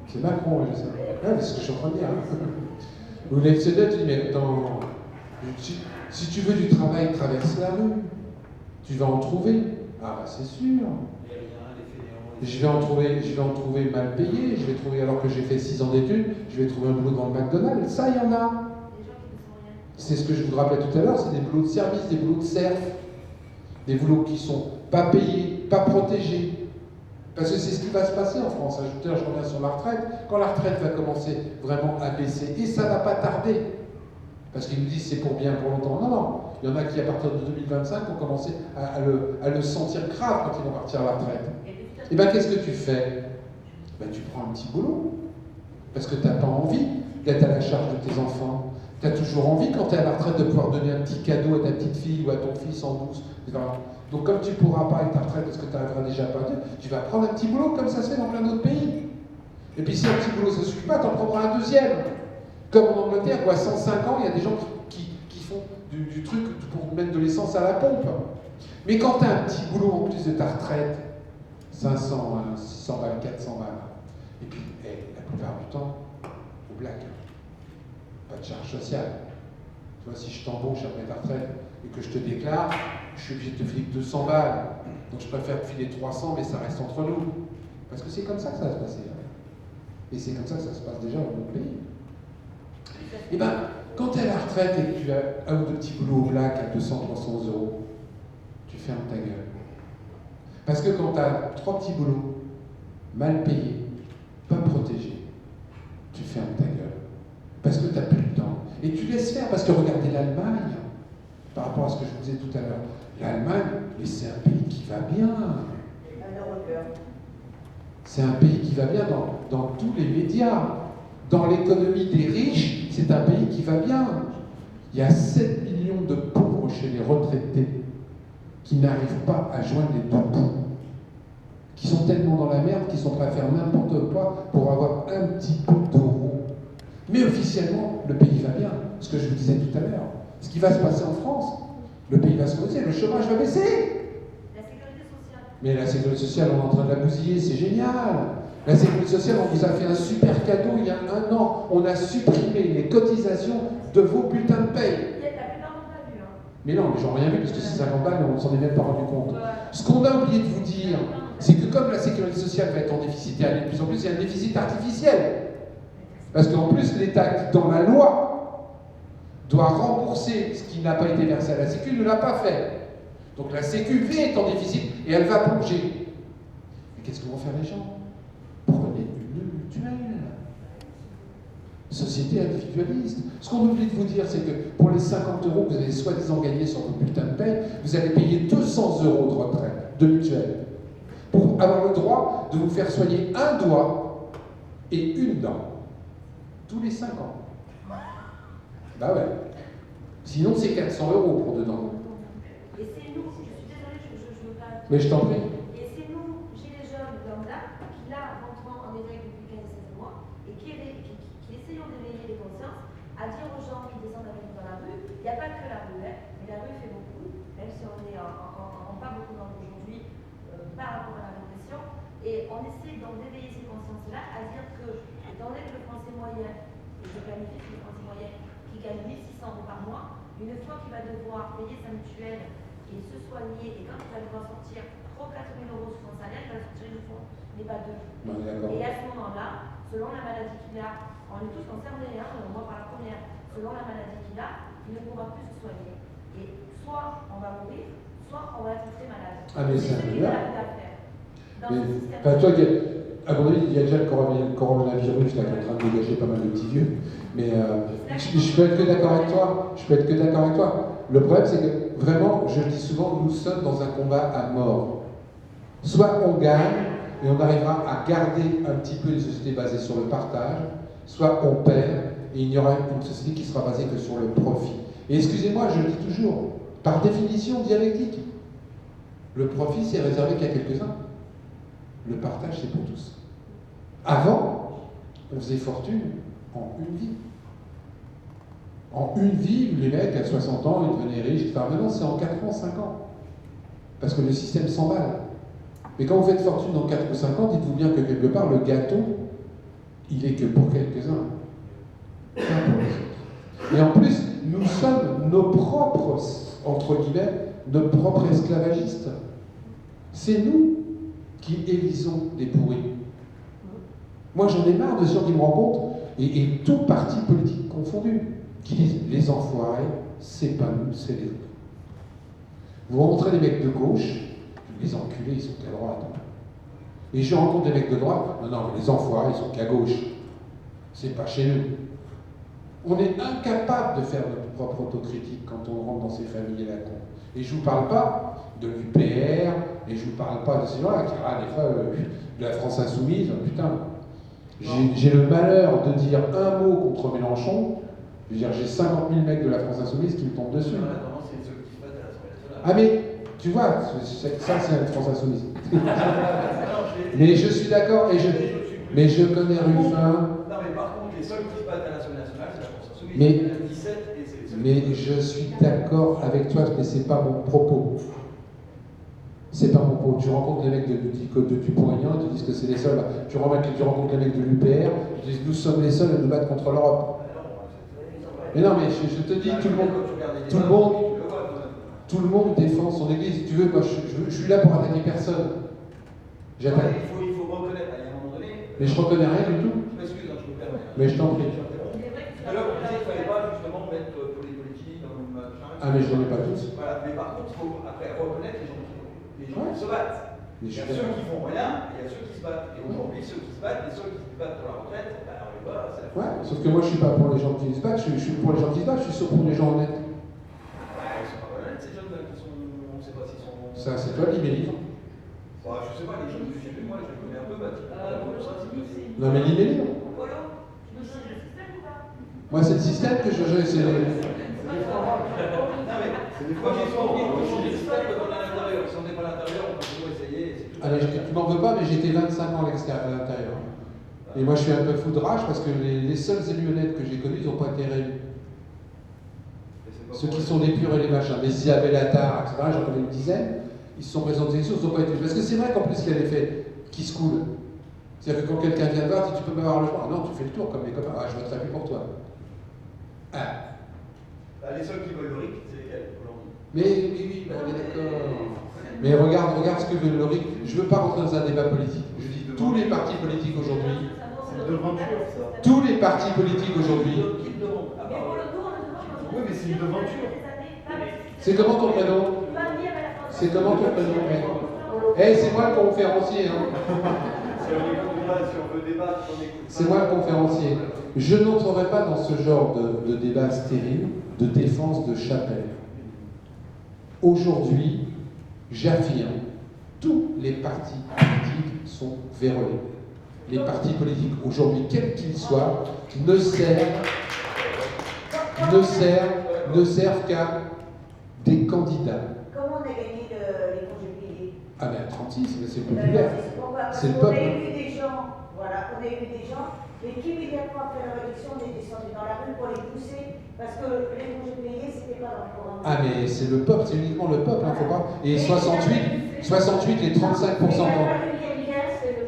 C'est Macron, je sais. Ouais, c'est ce que je suis en train de dire. Vous l'avez tu dis, mais attends, si tu veux du travail, traverse la rue. Tu vas en trouver. Ah bah c'est sûr. Je vais en trouver mal payé, je vais trouver, alors que j'ai fait 6 ans d'études, je vais trouver un boulot dans le McDonald's. Ça, il y en a. C'est ce que je vous rappelais tout à l'heure, c'est des boulots de service, des boulots de serf. Des boulots qui ne sont pas payés, pas protégés. Parce que c'est ce qui va se passer en France. Je reviens sur la retraite. Quand la retraite va commencer vraiment à baisser, et ça ne va pas tarder, parce qu'ils nous disent c'est pour bien pour longtemps. Non, non. Il y en a qui, à partir de 2025, vont commencer à le sentir grave quand ils vont partir à la retraite. Et bien, qu'est-ce que tu fais? Ben, tu prends un petit boulot. Parce que tu n'as pas envie d'être à la charge de tes enfants. Tu as toujours envie, quand tu es à la retraite, de pouvoir donner un petit cadeau à ta petite fille ou à ton fils en douce. Donc, comme tu ne pourras pas avec ta retraite, parce que tu n'arriveras déjà pas à dire, tu vas prendre un petit boulot comme ça se fait dans plein d'autres pays. Et puis, si un petit boulot, ça ne suffit pas, tu en prendras un deuxième. Comme en Angleterre, où à 105 ans, il y a des gens qui font du truc pour mettre de l'essence à la pompe. Mais quand tu as un petit boulot en plus de ta retraite, 500, 600 balles, 400 balles, et puis la plupart du temps, au black, pas de charge sociale. Tu vois, si je t'embauche après ta retraite et que je te déclare, je suis obligé de te filer 200 balles. Donc je préfère te filer 300, mais ça reste entre nous. Parce que c'est comme ça que ça va se passer. Et c'est comme ça que ça se passe déjà dans notre pays. Et bien, quand tu es à la retraite et que tu as un ou deux petits boulots au black à 200-300 €, tu fermes ta gueule. Parce que quand tu as 3 petits boulots, mal payés, pas protégés, tu fermes ta gueule. Parce que tu n'as plus le temps. Et tu laisses faire, parce que regardez l'Allemagne, par rapport à ce que je vous disais tout à l'heure. L'Allemagne, c'est un pays qui va bien. C'est un pays qui va bien dans tous les médias. Dans l'économie des riches, c'est un pays qui va bien. Il y a 7 millions de pauvres chez les retraités qui n'arrivent pas à joindre les deux bouts, qui sont tellement dans la merde qu'ils sont prêts à faire n'importe quoi pour avoir un petit peu d'euros. Mais officiellement, le pays va bien. Ce que je vous disais tout à l'heure. Ce qui va se passer en France, le pays va se creuser, le chômage va baisser. La sécurité sociale. Mais la sécurité sociale, on est en train de la bousiller, c'est génial. La sécurité sociale, on vous a fait un super cadeau il y a 1 an. On a supprimé les cotisations de vos bulletins de paye. La plupart n'ont pas vu. Mais non, les gens n'ont rien vu, parce que c'est 50 balles, on ne s'en est même pas rendu compte. Ce qu'on a oublié de vous dire, c'est que comme la sécurité sociale va être en déficit et aller de plus en plus, il y a un déficit artificiel. Parce qu'en plus, l'État, dans la loi, doit rembourser ce qui n'a pas été versé à la Sécu, ne l'a pas fait. Donc la Sécu est en déficit et elle va plonger. Mais qu'est-ce que vont faire les gens? Prenez une mutuelle. Société individualiste. Ce qu'on oublie de vous dire, c'est que pour les 50 € que vous avez soi-disant gagnés sur vos bulletins de paie, vous allez payer 200 € de retraite, de mutuelle, pour avoir le droit de vous faire soigner un doigt et une dent. Tous les 5 ans. Bah ouais. Sinon, c'est 400 € pour 2 dents. Et c'est nous, je suis désolée, je veux pas. Mais je t'en prie. Et c'est nous, gilets jaunes, lambda, qui là, rentrant en éveil depuis 15 et 16 mois, et qui essayons d'éveiller les consciences, à dire aux gens qui descendent avec nous dans la rue, il n'y a pas que la rue, hein, mais la rue fait beaucoup, même si on est pas beaucoup dans aujourd'hui par rapport à la répression, et on essaie donc d'éveiller ces consciences-là à dire que, étant donné que le français moyen, et je planifie que le français moyen, qui gagne 1600 € par mois, une fois qu'il va devoir payer sa mutuelle et se soigner, et quand il va devoir sortir 3 ou 4 000 € sur son salaire, il va sortir une fois, mais pas deux. Et à ce moment-là, selon la maladie qu'il a, on est tous concernés, hein, moi par la première, selon la maladie qu'il a, il ne pourra plus se soigner. Et soit on va mourir, soit on va être très malade. Ah mais c'est ce qu'il incroyable. arrive à faire. Dans Mais, ce système. enfin, toi, à mon avis, il y a déjà le coronavirus là, qui est en train de dégager pas mal de petits vieux. Mais je peux être que d'accord avec toi. Je peux être que d'accord avec toi. Le problème, c'est que vraiment, je le dis souvent, nous sommes dans un combat à mort. Soit on gagne et on arrivera à garder un petit peu les sociétés basées sur le partage, soit on perd et il y aura une société qui sera basée que sur le profit. Et excusez-moi, je le dis toujours, par définition dialectique, le profit c'est réservé qu'à quelques-uns. Le partage, c'est pour tous. Avant, on faisait fortune en une vie. En une vie, les mecs, à 60 ans, ils devenaient riches. Enfin, maintenant, c'est en 4 ans, 5 ans. Parce que le système s'emballe. Mais quand vous faites fortune dans 4 ou 5 ans, dites-vous bien que quelque part, le gâteau, il est que pour quelques-uns. Pas pour les autres. Et en plus, nous sommes nos propres, entre guillemets, nos propres esclavagistes. C'est nous qui élisons les pourris. Moi, j'en ai marre de ceux qui me rencontrent, et tout parti politique confondu, qui disent les enfoirés, c'est pas nous, c'est les autres. Vous rencontrez des mecs de gauche, les enculés, ils sont qu'à droite. Et je rencontre des mecs de droite, non, les enfoirés, ils sont qu'à gauche. C'est pas chez nous. On est incapable de faire notre propre autocritique quand on rentre dans ces familles-là. Et je ne vous parle pas de l'UPR, et je ne vous parle pas de ces gens-là qui, des fois, de la France Insoumise, putain. J'ai le malheur de dire un mot contre Mélenchon, je veux dire, j'ai 50 000 mecs de la France Insoumise qui me tombent dessus. Ah mais, tu vois, ça c'est la France Insoumise. Mais je suis d'accord, mais je connais Ruffin. Non mais par contre, les seuls qui se battent à l'Assemblée nationale, c'est la France Insoumise. Il y en a 17 et c'est... Mais je suis d'accord avec toi, mais c'est pas mon propos. C'est pas mon propos. Tu rencontres les mecs de Dupont-Aignan, ils te disent que c'est les seuls. Tu rencontres les mecs de l'UPR, ils te disent nous sommes les seuls à nous battre contre l'Europe. Mais non, mais je te dis, tout le monde défend son église. Si tu veux, moi, je suis là pour attaquer personne. J'attaque. Il faut reconnaître à un moment donné. Mais je reconnais rien du tout. Je m'excuse, je me permets. Mais je t'en prie. Alors, vous disiez qu'il ne fallait pas justement mettre pour les politiques dans le machin. Ah, mais je n'en ai pas tous. Voilà, mais par contre, il faut après reconnaître les gens qui se battent. Il y a ceux qui font rien, et il y a ceux qui se battent. Et aujourd'hui, ceux qui se battent, et ceux qui se battent pour la retraite, ben, on les voit, c'est la Ouais, sauf que moi je suis pas pour les gens qui se battent, je suis pour les gens qui se battent, je suis sauf pour les gens honnêtes. Ils sont pas honnêtes, ces jeunes qui sont. On ne sait pas s'ils sont. Ça, c'est toi qui m'élis. Bah, je sais pas, les jeunes que j'ai vu, moi, je les connais un peu, Non, mais lis les livres. Moi, c'est le système que je gère, c'est les. Ah, mais tu m'en veux pas, mais j'étais 25 ans à l'intérieur. Et moi, je suis un peu fou de rage parce que les seuls élus honnêtes que j'ai connus, ils n'ont pas été réélus. Ceux qui sont des purs et les machins, les Isabelle Attard, etc., j'en connais une dizaine, ils se sont présentés des choses, ils n'ont pas été élus. Parce que c'est vrai qu'en plus, il y a l'effet qui se coule. C'est-à-dire que quand quelqu'un vient te voir, tu peux m'avoir le choix. Ah non, tu fais le tour comme les copains. Ah, je voterai plus pour toi. Ah. Les seuls qui veulent le RIC, c'est lesquels aujourd'hui? Mais oui, on est d'accord. Mais regarde ce que veut le RIC. Je ne veux pas rentrer dans un débat politique. Je dis tous les partis politiques aujourd'hui. C'est une devanture, ça. Tous les partis politiques aujourd'hui. Oui, mais c'est une devanture. C'est comment ton prénom? C'est comment ton prénom? Eh, c'est moi le conférencier. Hein. Si on veut débattre, on écoute. C'est moi le conférencier. Je n'entrerai pas dans ce genre de débat stérile, de défense de chapelle. Aujourd'hui, j'affirme, tous les partis politiques sont vérolés. Les partis politiques, aujourd'hui, quels qu'ils soient, ne servent qu'à des candidats. Comment on a gagné les congés payés? Ah ben, 36, mais c'est populaire. C'est le peuple. On a eu des gens, voilà, on a eu des gens, et qu'immédiatement après la révolution, on est descendu dans la rue pour les pousser, parce que les congés payés, c'était pas dans le programme. Ah mais c'est le peuple, c'est uniquement le peuple, hein, faut pas. Et 68, les 35%.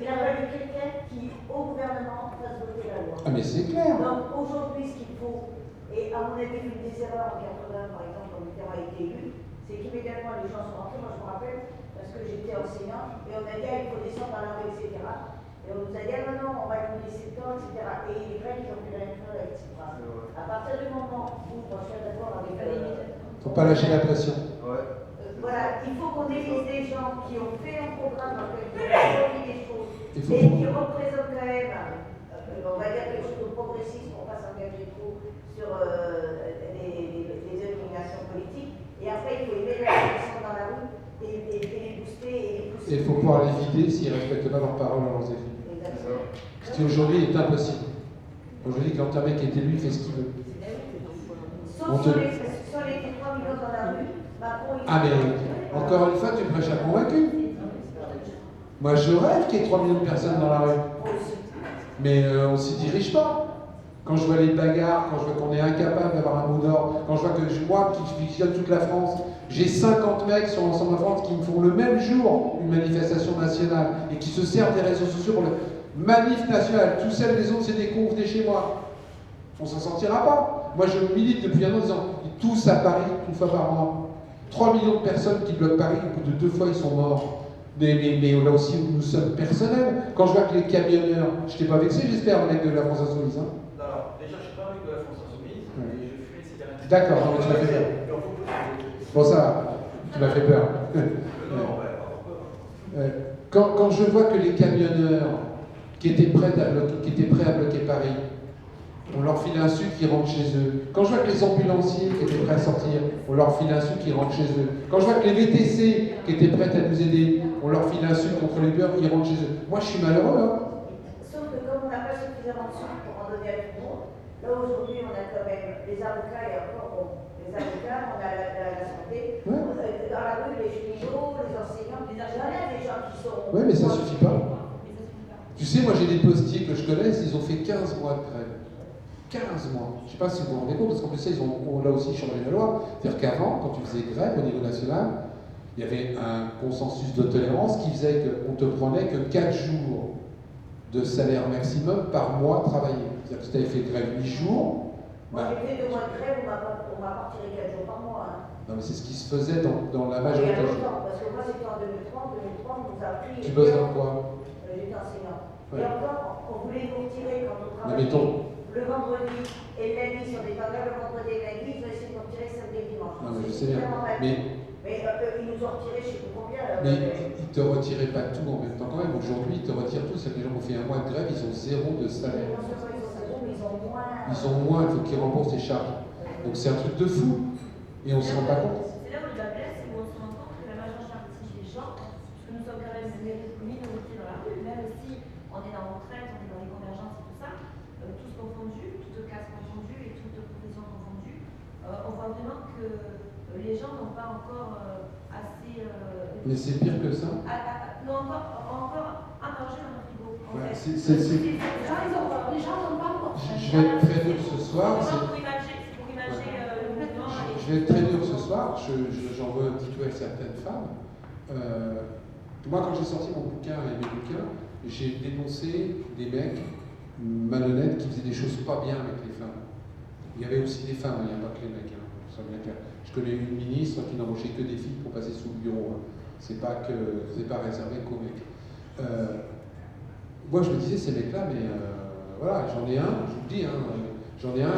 Il a fallu quelqu'un qui, au gouvernement, fasse voter la loi. Ah mais c'est clair. Donc aujourd'hui, ce qu'il faut, et à mon avis, une des erreurs en 80, par exemple, quand Mitterrand a été élu, c'est qu'immédiatement les gens sont rentrés, moi je me rappelle, parce que j'étais enseignant, et on a dit, il faut descendre dans la rue, etc. Et on nous a dit, ah non, on va nous laisser le temps, etc. Et les vrais, ils ont pu rien faire, etc. À partir du moment où, moi je suis d'accord avec Faut pas lâcher la pression. voilà, il faut qu'on élise des gens qui ont fait un programme dans lequel ils ont choisi des choses et qui représentent quand même, on va dire quelque chose de progressiste pour ne pas s'engager trop sur les éliminations politiques. Et après, il faut aimer la réflexion dans la rue et les booster et les pousser. Et il faut pouvoir les vider s'ils ne respectent pas leurs paroles à leurs effets. Exactement. Ce qui aujourd'hui est impossible. Aujourd'hui, quand un mec est élu, il fait ce qu'il veut. Sauf sur les 3 millions dans la rue, Macron, il... Ah mais, encore une fois, tu prêches à convaincu. Moi, je rêve qu'il y ait 3 millions de personnes dans la rue. Moi aussi. Mais on ne s'y dirige pas. Quand je vois les bagarres, quand je vois qu'on est incapable d'avoir un mot d'ordre, quand je vois que moi, qui visionne toute la France, j'ai 50 mecs sur l'ensemble de la France qui me font le même jour une manifestation nationale et qui se servent des réseaux sociaux pour le manif national, tout seul, les autres, c'est des cons, venez chez moi. On s'en sortira pas. Moi, je milite depuis un an en disant, tous à Paris, une fois par mois. 3 millions de personnes qui bloquent Paris, au bout de 2 fois, ils sont morts. Mais là aussi, nous sommes personnels. Quand je vois que les camionneurs, je t'ai pas vexé, j'espère, le mec de la France Insoumise. Hein. Alors, déjà, je suis pas un mec de la France Insoumise, Ouais. et je fuis ces derniers temps. D'accord, non, mais tu m'as fait peur. Bon, ça va, tu m'as fait peur. Non, ouais, pas peur. Quand je vois que les camionneurs qui étaient prêts à bloquer Paris, on leur file un sucre, ils rentrent chez eux. Quand je vois que les ambulanciers qui étaient prêts à sortir, on leur file un sucre, ils rentrent chez eux. Quand je vois que les VTC qui étaient prêts à nous aider, on leur file un sucre contre les beurs, ils rentrent chez eux. Moi, je suis malheureux, hein. Sauf que comme on n'a pas suffisamment de sucre pour en donner à tout le monde, là aujourd'hui on a quand même les avocats et encore bon, les avocats, on a la santé, Ouais. dans la rue les cheminots, les enseignants, il y en a des gens qui sont. Ouais, mais ça suffit pas. Mais ça suffit pas. Tu sais, moi j'ai des postiers que je connais, ils ont fait 15 mois de grève. 15 mois. Je ne sais pas si vous vous rendez compte, parce qu'en plus, ils ont là aussi changé la loi. C'est-à-dire qu'avant, quand tu faisais grève au niveau national, il y avait un consensus de tolérance qui faisait qu'on te prenait que 4 jours de salaire maximum par mois travaillé. C'est-à-dire que si tu avais fait grève 8 jours, Moi j'ai fait 2 mois de grève, on m'a pas retiré 4 jours par mois. Hein. non mais c'est ce qui se faisait dans la Il y majorité a des jours. longtemps, parce que moi c'était en 2030, on nous a appris. Tu bosses dans quoi? J'étais enseignant. Ouais. Et encore, on voulait nous retirer quand on Mais travaillait. mettons, Le vendredi et le lundi, si on était en grève le vendredi et le lundi, ils ont essayé de nous retirer samedi et dimanche. non, mais je C'est sais bien. vraiment mal. Mais ils nous ont retiré, je sais plus combien. ils ne te retiraient pas tout en même temps quand même. Aujourd'hui, ils te retirent tout. C'est-à-dire que les gens qui ont fait un mois de grève, ils ont 0 de salaire. Non seulement ils ont zéro, mais ils ont moins. Ils ont moins, il faut qu'ils remboursent les charges. Donc c'est un truc de fou. Et on ne se rend pas compte. C'est là où le bas blesse, c'est où on se rend compte que la majeure partie des gens, parce que nous sommes quand même une minorité dans la rue, même si on est dans la retraite, on est dans les convergences et tout ça, tous confondus, toutes classes confondues et toutes professions confondues, on voit vraiment que les gens n'ont pas encore assez. Mais c'est pire que ça. Non, encore à manger dans le frigo. En Ouais, fait. Les gens, ils ont peur. Les gens n'ont pas peur. Je vais être très dur ce soir. Pour imager le mouvement. Je vais être très dur ce soir. J'en veux un petit peu à certaines femmes. Moi, quand j'ai sorti mon bouquin et mes bouquins, j'ai dénoncé des mecs malhonnêtes qui faisaient des choses pas bien avec les femmes. Il y avait aussi des femmes, il n'y a pas que les mecs. Hein, ça bien clair. Je connais une ministre qui n'embauchait que des filles pour passer sous le bureau. Hein. C'est pas réservé qu'aux mecs. Moi, je me disais, ces mecs-là, mais voilà, j'en ai un, je vous le dis, hein, j'en ai un,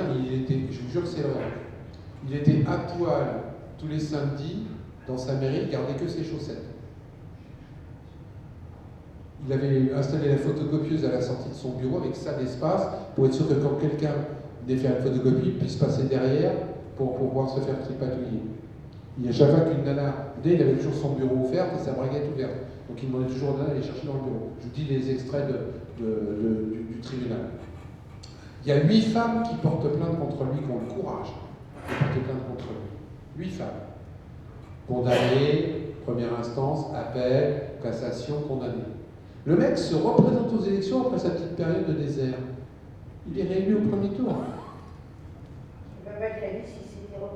je vous jure que c'est vrai. Il était à poil tous les samedis dans sa mairie, il gardait que ses chaussettes. Il avait installé la photocopieuse à la sortie de son bureau avec ça d'espace pour être sûr que quand quelqu'un venait faire une photocopie, il puisse passer derrière pour pouvoir se faire tripatouiller. Il y a chaque fois qu'une nana, il avait toujours son bureau ouvert et sa braguette ouverte. Donc il demandait toujours aux nanas d'aller chercher dans le bureau. Je vous dis les extraits du tribunal. Il y a 8 femmes qui portent plainte contre lui, qui ont le courage de porter plainte contre lui. 8 femmes. Condamnées, première instance, appel, cassation, condamné. Le mec se représente aux élections après sa petite période de désert. Il est réélu au premier tour.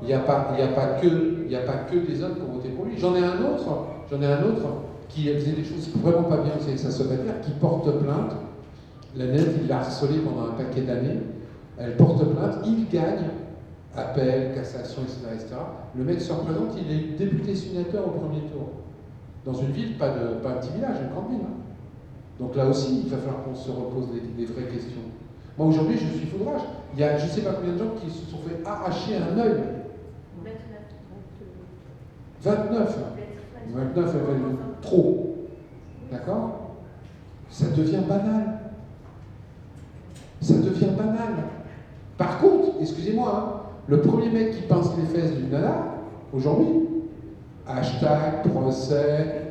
Il n'y a pas que des hommes qui ont voté pour lui. J'en ai un autre qui faisait des choses vraiment pas bien avec sa secrétaire, qui porte plainte. La nette, il l'a harcelée pendant un paquet d'années. Elle porte plainte, il gagne. Appel, cassation, etc. Le mec se représente, il est député sénateur au premier tour. Dans une ville, pas un petit village, une grande ville. Hein. Donc là aussi, il va falloir qu'on se repose des vraies questions. Moi aujourd'hui, je suis foudrage. Il y a je ne sais pas combien de gens qui se sont fait arracher un œil. 29. 29, trop. D'accord? Ça devient banal. Ça devient banal. Par contre, excusez-moi, hein, le premier mec qui pince les fesses d'une nana, aujourd'hui, hashtag, procès,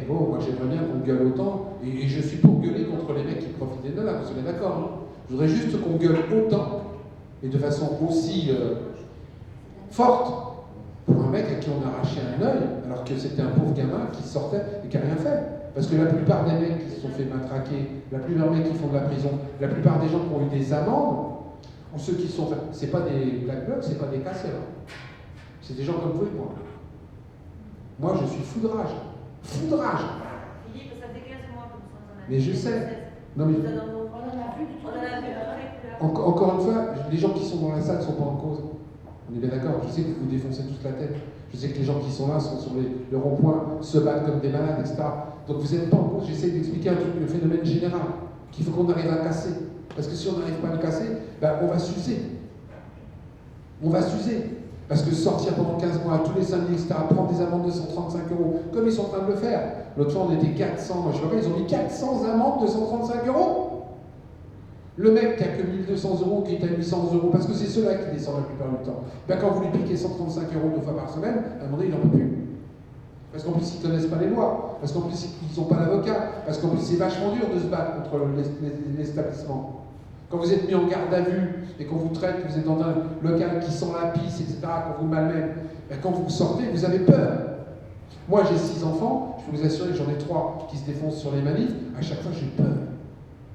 moi j'aimerais bien qu'on gueule autant, et je suis pour gueuler contre les mecs qui profitent des nanas, vous êtes d'accord, hein. Je voudrais juste qu'on gueule autant, et de façon aussi forte, pour un mec à qui on a arraché un œil, alors que c'était un pauvre gamin qui sortait et qui n'a rien fait. Parce que la plupart des mecs qui se sont fait matraquer, la plupart des mecs qui font de la prison, la plupart des gens qui ont eu des amendes, ou ceux qui sont... C'est pas des black blocs, c'est pas des casseurs. C'est des gens comme vous et moi. Moi, je suis foudrage. Foudrage. Philippe, ça fait 15 mois que nous sommes en Mais je sais. Non, mais... On en a vu de toutes les couleurs. Encore une fois, les gens qui sont dans la salle ne sont pas en cause. On est bien d'accord. Je sais que vous vous défoncez tous la tête. Je sais que les gens qui sont là sont sur le rond-point, se battent comme des malades, etc. Donc vous n'êtes pas en cause. J'essaie d'expliquer un truc, le phénomène général, qu'il faut qu'on arrive à casser. Parce que si on n'arrive pas à le casser, ben on va s'user. On va s'user. Parce que sortir pendant 15 mois, tous les samedis, etc., prendre des amendes de 135 €, comme ils sont en train de le faire. L'autre fois, on était 400, je sais pas, ils ont mis 400 amendes de 135 €. Le mec qui a que 1200 €, qui est à 800 €, parce que c'est ceux-là qui descendent la plupart du temps. Ben, quand vous lui piquez 135 € 2 fois par semaine, à un moment donné, il n'en peut plus. Parce qu'en plus, ils ne connaissent pas les lois. Parce qu'en plus, ils n'ont pas d'avocat. Parce qu'en plus, c'est vachement dur de se battre contre l'établissement. Quand vous êtes mis en garde à vue et qu'on vous traite, que vous êtes dans un local qui sent la pisse, etc., qu'on vous malmène, ben, quand vous sortez, vous avez peur. Moi, j'ai 6 enfants, je peux vous assurer que j'en ai 3 qui se défoncent sur les manifs. À chaque fois, j'ai peur.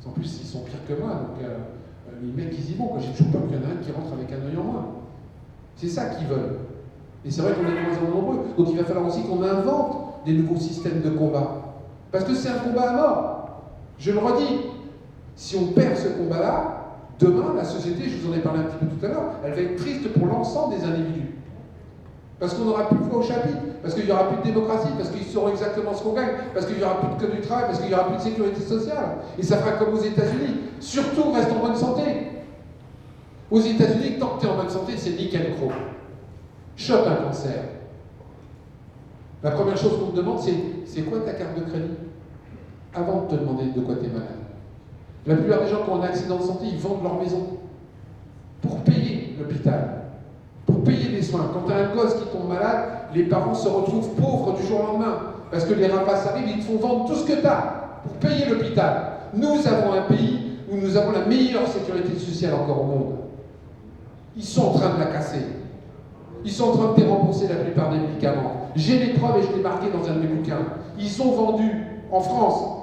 En plus, ils sont pires que moi, donc les mecs, ils y vont. J'ai toujours peur qu'il y en a un qui rentre avec un œil en moins. C'est ça qu'ils veulent. Et c'est vrai qu'on est de moins en moins nombreux. Donc il va falloir aussi qu'on invente des nouveaux systèmes de combat. Parce que c'est un combat à mort. Je le redis. Si on perd ce combat-là, demain, la société, je vous en ai parlé un petit peu tout à l'heure, elle va être triste pour l'ensemble des individus. Parce qu'on n'aura plus de voix au chapitre, parce qu'il n'y aura plus de démocratie, parce qu'ils sauront exactement ce qu'on gagne, parce qu'il n'y aura plus de code du travail, parce qu'il n'y aura plus de sécurité sociale. Et ça fera comme aux États-Unis. Surtout, reste en bonne santé. Aux États-Unis, tant que tu es en bonne santé, c'est nickel pro. Chope un cancer. La première chose qu'on te demande, c'est quoi ta carte de crédit? Avant de te demander de quoi tu es malade. La plupart des gens qui ont un accident de santé, ils vendent leur maison pour payer l'hôpital. Pour payer les soins. Quand tu as un gosse qui tombe malade, les parents se retrouvent pauvres du jour au lendemain. Parce que les rapaces arrivent, ils te font vendre tout ce que tu as pour payer l'hôpital. Nous avons un pays où nous avons la meilleure sécurité sociale encore au monde. Ils sont en train de la casser. Ils sont en train de dérembourser la plupart des médicaments. J'ai les preuves et je l'ai marqué dans un de mes bouquins. Ils ont vendu, en France,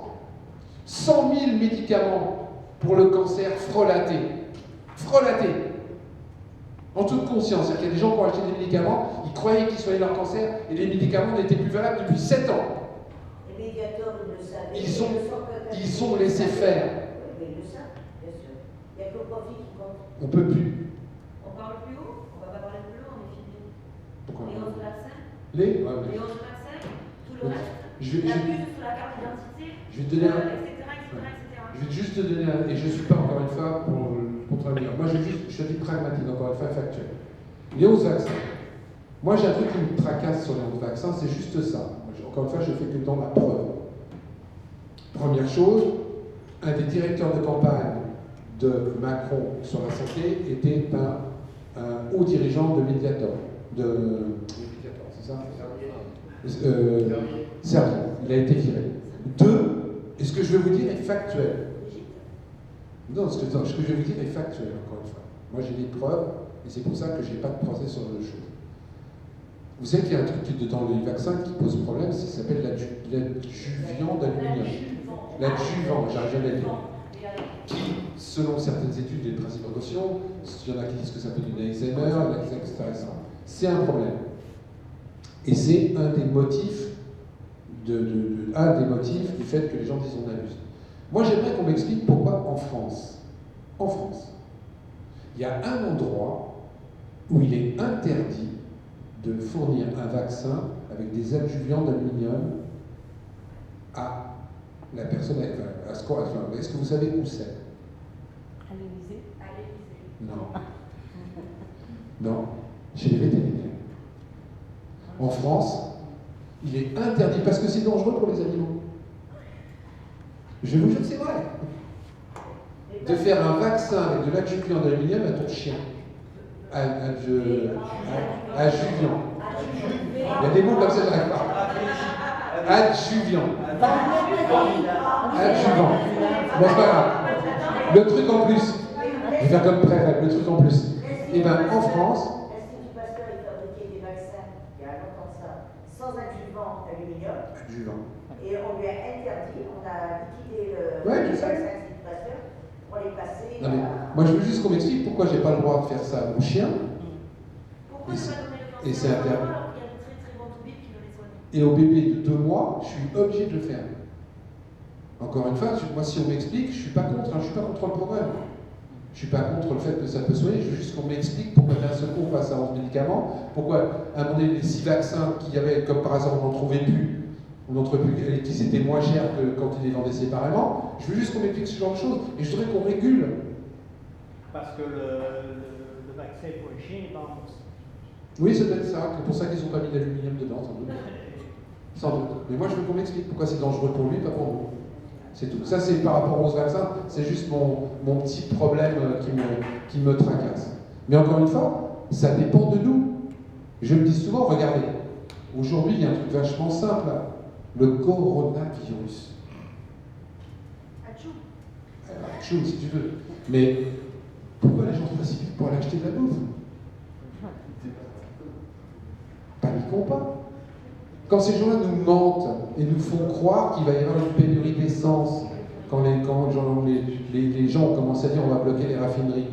100 000 médicaments pour le cancer frelatés. Frelatés. En toute conscience, c'est-à-dire qu'il y a des gens qui ont acheté des médicaments, ils croyaient qu'ils soignaient leur cancer, et les médicaments n'étaient plus valables depuis 7 ans. Les médiateurs, ils le savent. Ils ont laissé faire. Oui, ils le savent, bien sûr. Il n'y a que le profit qui compte. On ne peut plus. On parle plus haut? On va pas parler plus haut, on est filmé. Pourquoi? Les 11 vaccins? Les 11 vaccins, tout le reste. La puce sur la carte d'identité, je vais te donner un... etc. Je vais juste te donner un... Et je ne suis pas, encore une fois, pour te dire. Moi, je te dis pragmatique, encore une fois, factuel. Les 11 vaccins. Moi, j'ai un truc qui me tracasse sur les 11 vaccins, c'est juste ça. Encore une fois, je fais que dans la preuve. Première chose, un des directeurs de campagne de Macron sur la santé était un haut dirigeant de Mediator. Mediator, c'est ça? Servier. Il a été viré. 2, et ce que je vais vous dire est factuel. Non, ce que je vais vous dire est factuel, encore une fois. Moi, j'ai des preuves, et c'est pour ça que je n'ai pas de procès sur le chose. Vous savez qu'il y a un truc dans les vaccins qui pose problème, ça s'appelle l'adjuvant d'aluminium. L'adjuvant, j'arrive jamais à le dire. Qui, selon certaines études et les principes de précaution, il y en a qui disent que ça peut donner Alzheimer, etc. C'est un problème. Et c'est un des motifs du fait que les gens disent on abuse. Moi, j'aimerais qu'on m'explique pourquoi en France, il y a un endroit où il est interdit de fournir un vaccin avec des adjuvants d'aluminium à la personne, à ce corps. Est-ce que vous savez où c'est? À l'Élysée. Non. Non, chez les vétérinaires. En France, il est interdit parce que c'est dangereux pour les animaux. Je vous jure que c'est vrai. De faire un vaccin avec de l'adjuvant d'aluminium à ton chien. Adjuvant. Il y a des mots comme ça, je n'arrive pas. Adjuvant. Adjuvant. Bon, c'est pas grave. Le truc en plus. Je vais faire comme Prévert, le truc en plus. Et bien, en France. L'Institut Pasteur, il fabriquait des vaccins Non, mais moi, je veux juste qu'on m'explique pourquoi j'ai pas le droit de faire ça aux chiens. Pourquoi ne pas donner le et cancer c'est aux interdit. enfants alors qu'il y a de très très bons toubibs qui veulent les soigner? Et au bébé de 2 mois, je suis obligé de le faire. Encore une fois, moi, si on m'explique, je suis pas contre, hein, je suis pas contre le progrès. Je suis pas contre le fait que ça peut soigner, je veux juste qu'on m'explique pourquoi d'un seul coup on passe à 11 médicaments, pourquoi à un moment donné les 6 vaccins qu'il y avait, comme par hasard on n'en trouvait plus, on n'en trouvait plus, et qui étaient moins chers que quand ils les vendaient séparément. Je veux juste qu'on m'explique ce genre de choses, et je voudrais qu'on régule. Parce que le vaccin pour les chiens n'est pas remboursé. Oui, c'est peut-être ça, c'est pour ça qu'ils n'ont pas mis d'aluminium dedans, sans doute. Sans doute. Mais moi je veux qu'on m'explique pourquoi c'est dangereux pour lui, pas pour nous. C'est tout. Ça, c'est par rapport aux vaccins, c'est juste mon petit problème qui me tracasse. Mais encore une fois, ça dépend de nous. Je le dis souvent, regardez, aujourd'hui, il y a un truc vachement simple, là. Le coronavirus. Atchou. Alors, chose, si tu veux. Mais pourquoi les gens se précipitent pour aller acheter de la bouffe? Paniquons pas. Quand ces gens-là nous mentent et nous font croire qu'il va y avoir une pénurie d'essence, quand les gens ont commencé à dire on va bloquer les raffineries,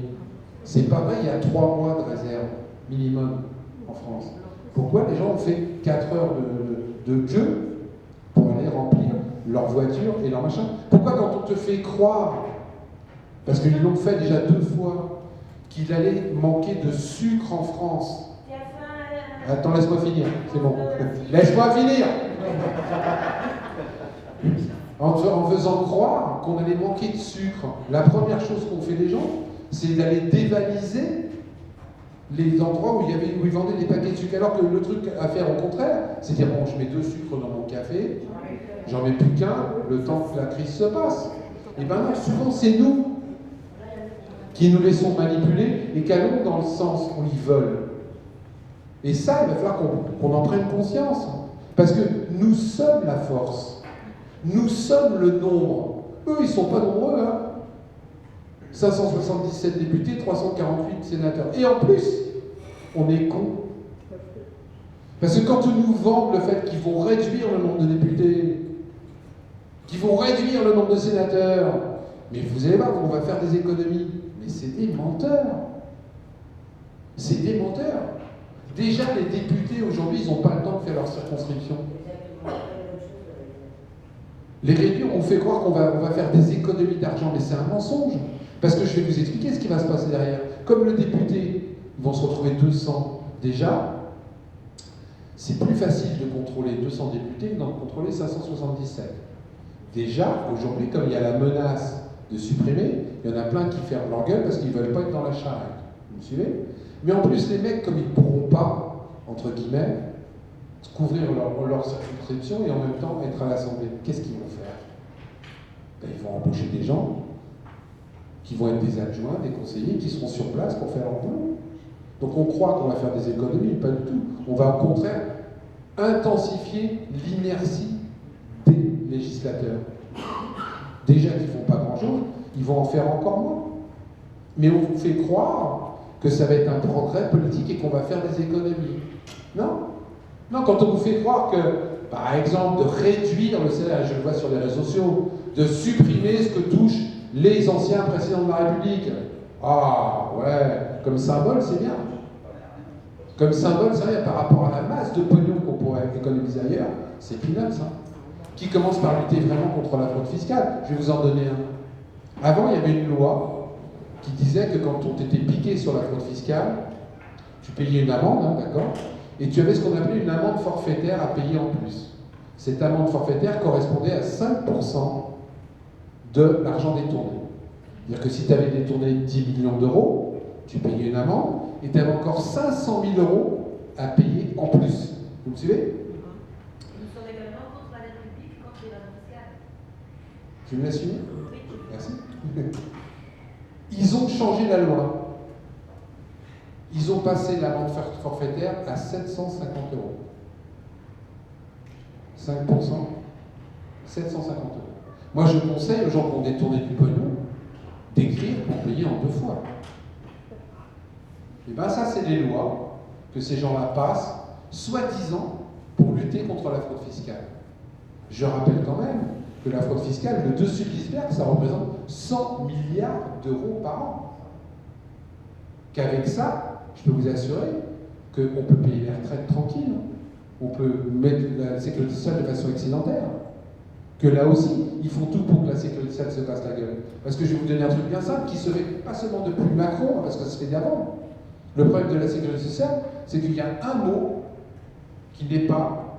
c'est pas vrai, il y a 3 mois de réserve minimum en France. Pourquoi les gens ont fait 4 heures de queue pour aller remplir leur voiture et leur machin? Pourquoi quand on te fait croire, parce qu'ils l'ont fait déjà 2 fois, qu'il allait manquer de sucre en France? Attends, laisse-moi finir, c'est bon. Laisse-moi finir. En faisant croire qu'on allait manquer de sucre, la première chose qu'ont fait les gens, c'est d'aller dévaliser les endroits où ils vendaient des paquets de sucre. Alors que le truc à faire au contraire, c'est dire bon, je mets 2 sucres dans mon café, j'en mets plus qu'un, le temps que la crise se passe. Et bien non, souvent c'est nous qui nous laissons manipuler et qu'allons dans le sens où ils veulent. Et ça, il va falloir qu'on en prenne conscience. Parce que nous sommes la force. Nous sommes le nombre. Eux, ils ne sont pas nombreux. Hein. 577 députés, 348 sénateurs. Et en plus, on est cons. Parce que quand ils nous vendent le fait qu'ils vont réduire le nombre de députés, qu'ils vont réduire le nombre de sénateurs, mais vous allez voir qu'on va faire des économies. Mais c'est des menteurs. C'est des menteurs. Déjà, les députés, aujourd'hui, ils n'ont pas le temps de faire leur circonscription. Les réduire, on fait croire qu'on va faire des économies d'argent, mais c'est un mensonge. Parce que je vais vous expliquer ce qui va se passer derrière. Comme le député, ils vont se retrouver 200 déjà, c'est plus facile de contrôler 200 députés que d'en contrôler 577. Déjà, aujourd'hui, comme il y a la menace de supprimer, il y en a plein qui ferment leur gueule parce qu'ils ne veulent pas être dans la charrette. Vous me suivez? Mais en plus, les mecs, comme ils ne pourront pas, entre guillemets, couvrir leur circonscription et en même temps être à l'Assemblée, qu'est-ce qu'ils vont faire? Ben, ils vont embaucher des gens qui vont être des adjoints, des conseillers, qui seront sur place pour faire leur boulot. Donc on croit qu'on va faire des économies, pas du tout. On va au contraire intensifier l'inertie des législateurs. Déjà qu'ils ne font pas grand-chose, ils vont en faire encore moins. Mais on vous fait croire que ça va être un progrès politique et qu'on va faire des économies. Non. Non, quand on vous fait croire que, par exemple, de réduire le salaire, je le vois sur les réseaux sociaux, de supprimer ce que touchent les anciens présidents de la République. Ah, ouais, comme symbole, c'est bien. Comme symbole, c'est bien par rapport à la masse de pognon qu'on pourrait économiser ailleurs, c'est peanuts, hein. Qui commence par lutter vraiment contre la fraude fiscale. Je vais vous en donner un. Avant, il y avait une loi qui disait que quand on t'était piqué sur la fraude fiscale, tu payais une amende, hein, d'accord? Et tu avais ce qu'on appelait une amende forfaitaire à payer en plus. Cette amende forfaitaire correspondait à 5% de l'argent détourné. C'est-à-dire que si tu avais détourné 10 millions d'euros, tu payais une amende et tu avais encore 500 000 euros à payer en plus. Vous me suivez? Nous sommes également contre la dette publique, contre l'évasion fiscale. Tu me laisses finir? Oui. Merci. Ils ont changé la loi. Ils ont passé l'amende forfaitaire à 750 euros. 5%, 750 euros. Moi, je conseille aux gens qui ont détourné du pognon d'écrire pour payer en 2 fois. Et bien ça, c'est les lois que ces gens-là passent, soi-disant, pour lutter contre la fraude fiscale. Je rappelle quand même que la fraude fiscale, le dessus de l'iceberg, ça représente 100 milliards d'euros par an. Qu'avec ça, je peux vous assurer qu'on peut payer les retraites tranquilles, on peut mettre la sécurité sociale de façon excédentaire. Que là aussi, ils font tout pour que la sécurité sociale se passe la gueule. Parce que je vais vous donner un truc bien simple qui se fait pas seulement depuis Macron, parce que ça se fait d'avant. Le problème de la sécurité sociale, c'est qu'il y a un mot qui n'est pas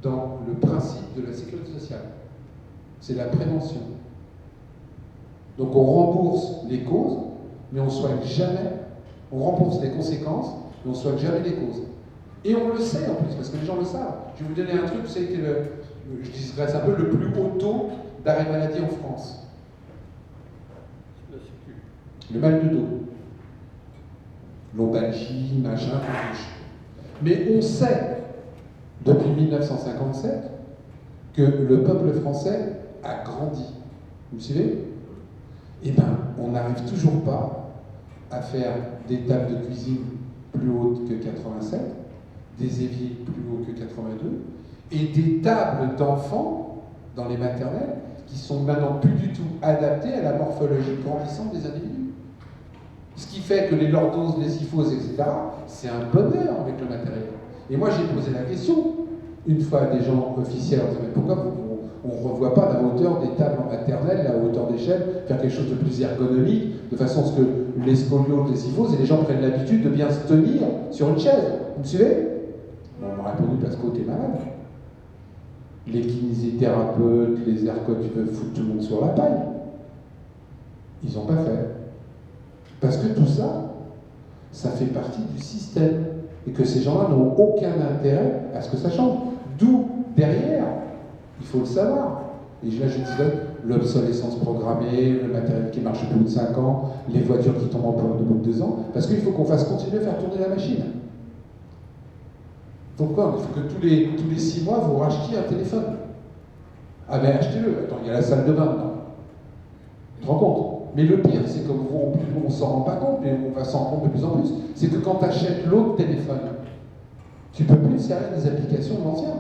dans le principe de la sécurité sociale. C'est la prévention. Donc on rembourse les causes, mais on ne soigne jamais. On rembourse les conséquences, mais on ne soigne jamais les causes. Et on le sait en plus, parce que les gens le savent. Je vais vous donner un truc, c'est que je dirais un peu le plus haut taux d'arrêt maladie en France. Le mal de dos. Lombalgie, machin, tout. Mais on sait, depuis 1957, que le peuple français a grandi. Vous me suivez? Eh bien, on n'arrive toujours pas à faire des tables de cuisine plus hautes que 87, des éviers plus hauts que 82, et des tables d'enfants dans les maternelles qui sont maintenant plus du tout adaptées à la morphologie grandissante des individus. Ce qui fait que les lordoses, les syphoses, etc., c'est un bonheur avec le matériel. Et moi, j'ai posé la question, une fois à des gens officiels, en disant, mais pourquoi on ne revoit pas la hauteur des tables en maternelle, la hauteur d'échelle, faire quelque chose de plus ergonomique, de façon à ce que les scolioses, les syphoses, et les gens prennent l'habitude de bien se tenir sur une chaise. Vous me suivez? On m'a répondu, parce que t'es malade. Les kinésithérapeutes, les ergots, tu veux foutre tout le monde sur la paille. Ils n'ont pas fait. Parce que tout ça, ça fait partie du système. Et que ces gens-là n'ont aucun intérêt à ce que ça change. D'où, derrière, il faut le savoir. Et là, je disais, l'obsolescence programmée, le matériel qui marche au bout de 5 ans, les voitures qui tombent en panne au bout de 2 ans, parce qu'il faut qu'on fasse continuer à faire tourner la machine. Pourquoi? Il faut que tous les 6 mois, vous rachetiez un téléphone. Ah ben achetez-le. Attends, il y a la salle de bain dedans. Tu te rends compte? Mais le pire, c'est qu'on ne s'en rend pas compte, mais on va s'en rendre compte de plus en plus, c'est que quand tu achètes l'autre téléphone, tu ne peux plus te servir des applications de l'ancien.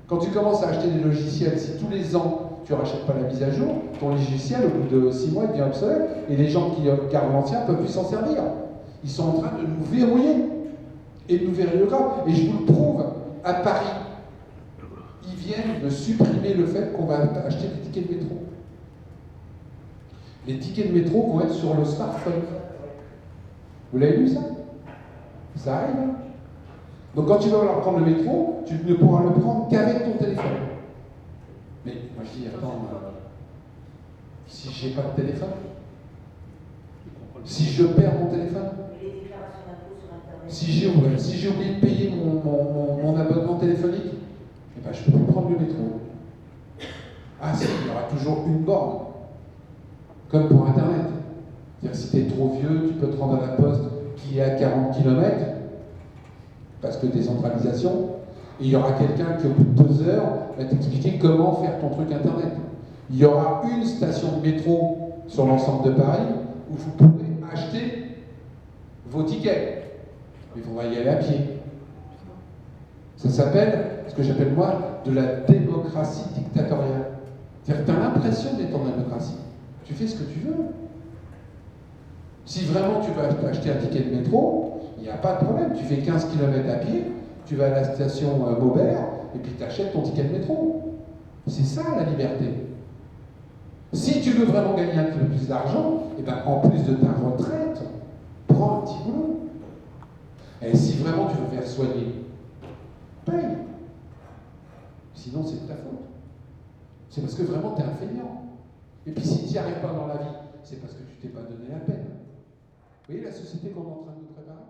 Quand tu commences à acheter des logiciels, si tous les ans tu ne rachètes pas la mise à jour, ton logiciel, au bout de 6 mois, il devient obsolète, et les gens qui gardent l'ancien ne peuvent plus s'en servir. Ils sont en train de nous verrouiller, et de nous verrouiller grave. Et je vous le prouve, à Paris, ils viennent de supprimer le fait qu'on va acheter des tickets de métro. Les tickets de métro vont être sur le smartphone. Vous l'avez vu ça? Ça arrive, hein? Donc quand tu vas vouloir prendre le métro, tu ne pourras le prendre qu'avec ton téléphone. Mais moi je dis, attends, si j'ai pas de téléphone, si je perds mon téléphone, si j'ai oublié de payer mon abonnement téléphonique, eh ben, je ne peux plus prendre le métro. Ah si, il y aura toujours une borne. Comme pour Internet. C'est-à-dire si tu es trop vieux, tu peux te rendre à la poste qui est à 40 km, parce que décentralisation, et il y aura quelqu'un qui, au bout de 2 heures, va t'expliquer comment faire ton truc Internet. Il y aura une station de métro sur l'ensemble de Paris où vous pourrez acheter vos tickets. Mais il faudra y aller à pied. Ça s'appelle, ce que j'appelle moi, de la démocratie dictatoriale. C'est-à-dire que tu as l'impression d'être en démocratie. Tu fais ce que tu veux. Si vraiment tu veux acheter un ticket de métro, il n'y a pas de problème. Tu fais 15 km à pied, tu vas à la station Maubert, et puis tu achètes ton ticket de métro. C'est ça la liberté. Si tu veux vraiment gagner un peu plus d'argent, et ben, en plus de ta retraite, prends un petit boulot. Et si vraiment tu veux faire soigner, paye. Sinon, c'est de ta faute. C'est parce que vraiment tu es un feignant. Et puis si tu n'y arrives pas dans la vie, c'est parce que tu t'es pas donné la peine. Vous voyez la société qu'on est en train de nous préparer?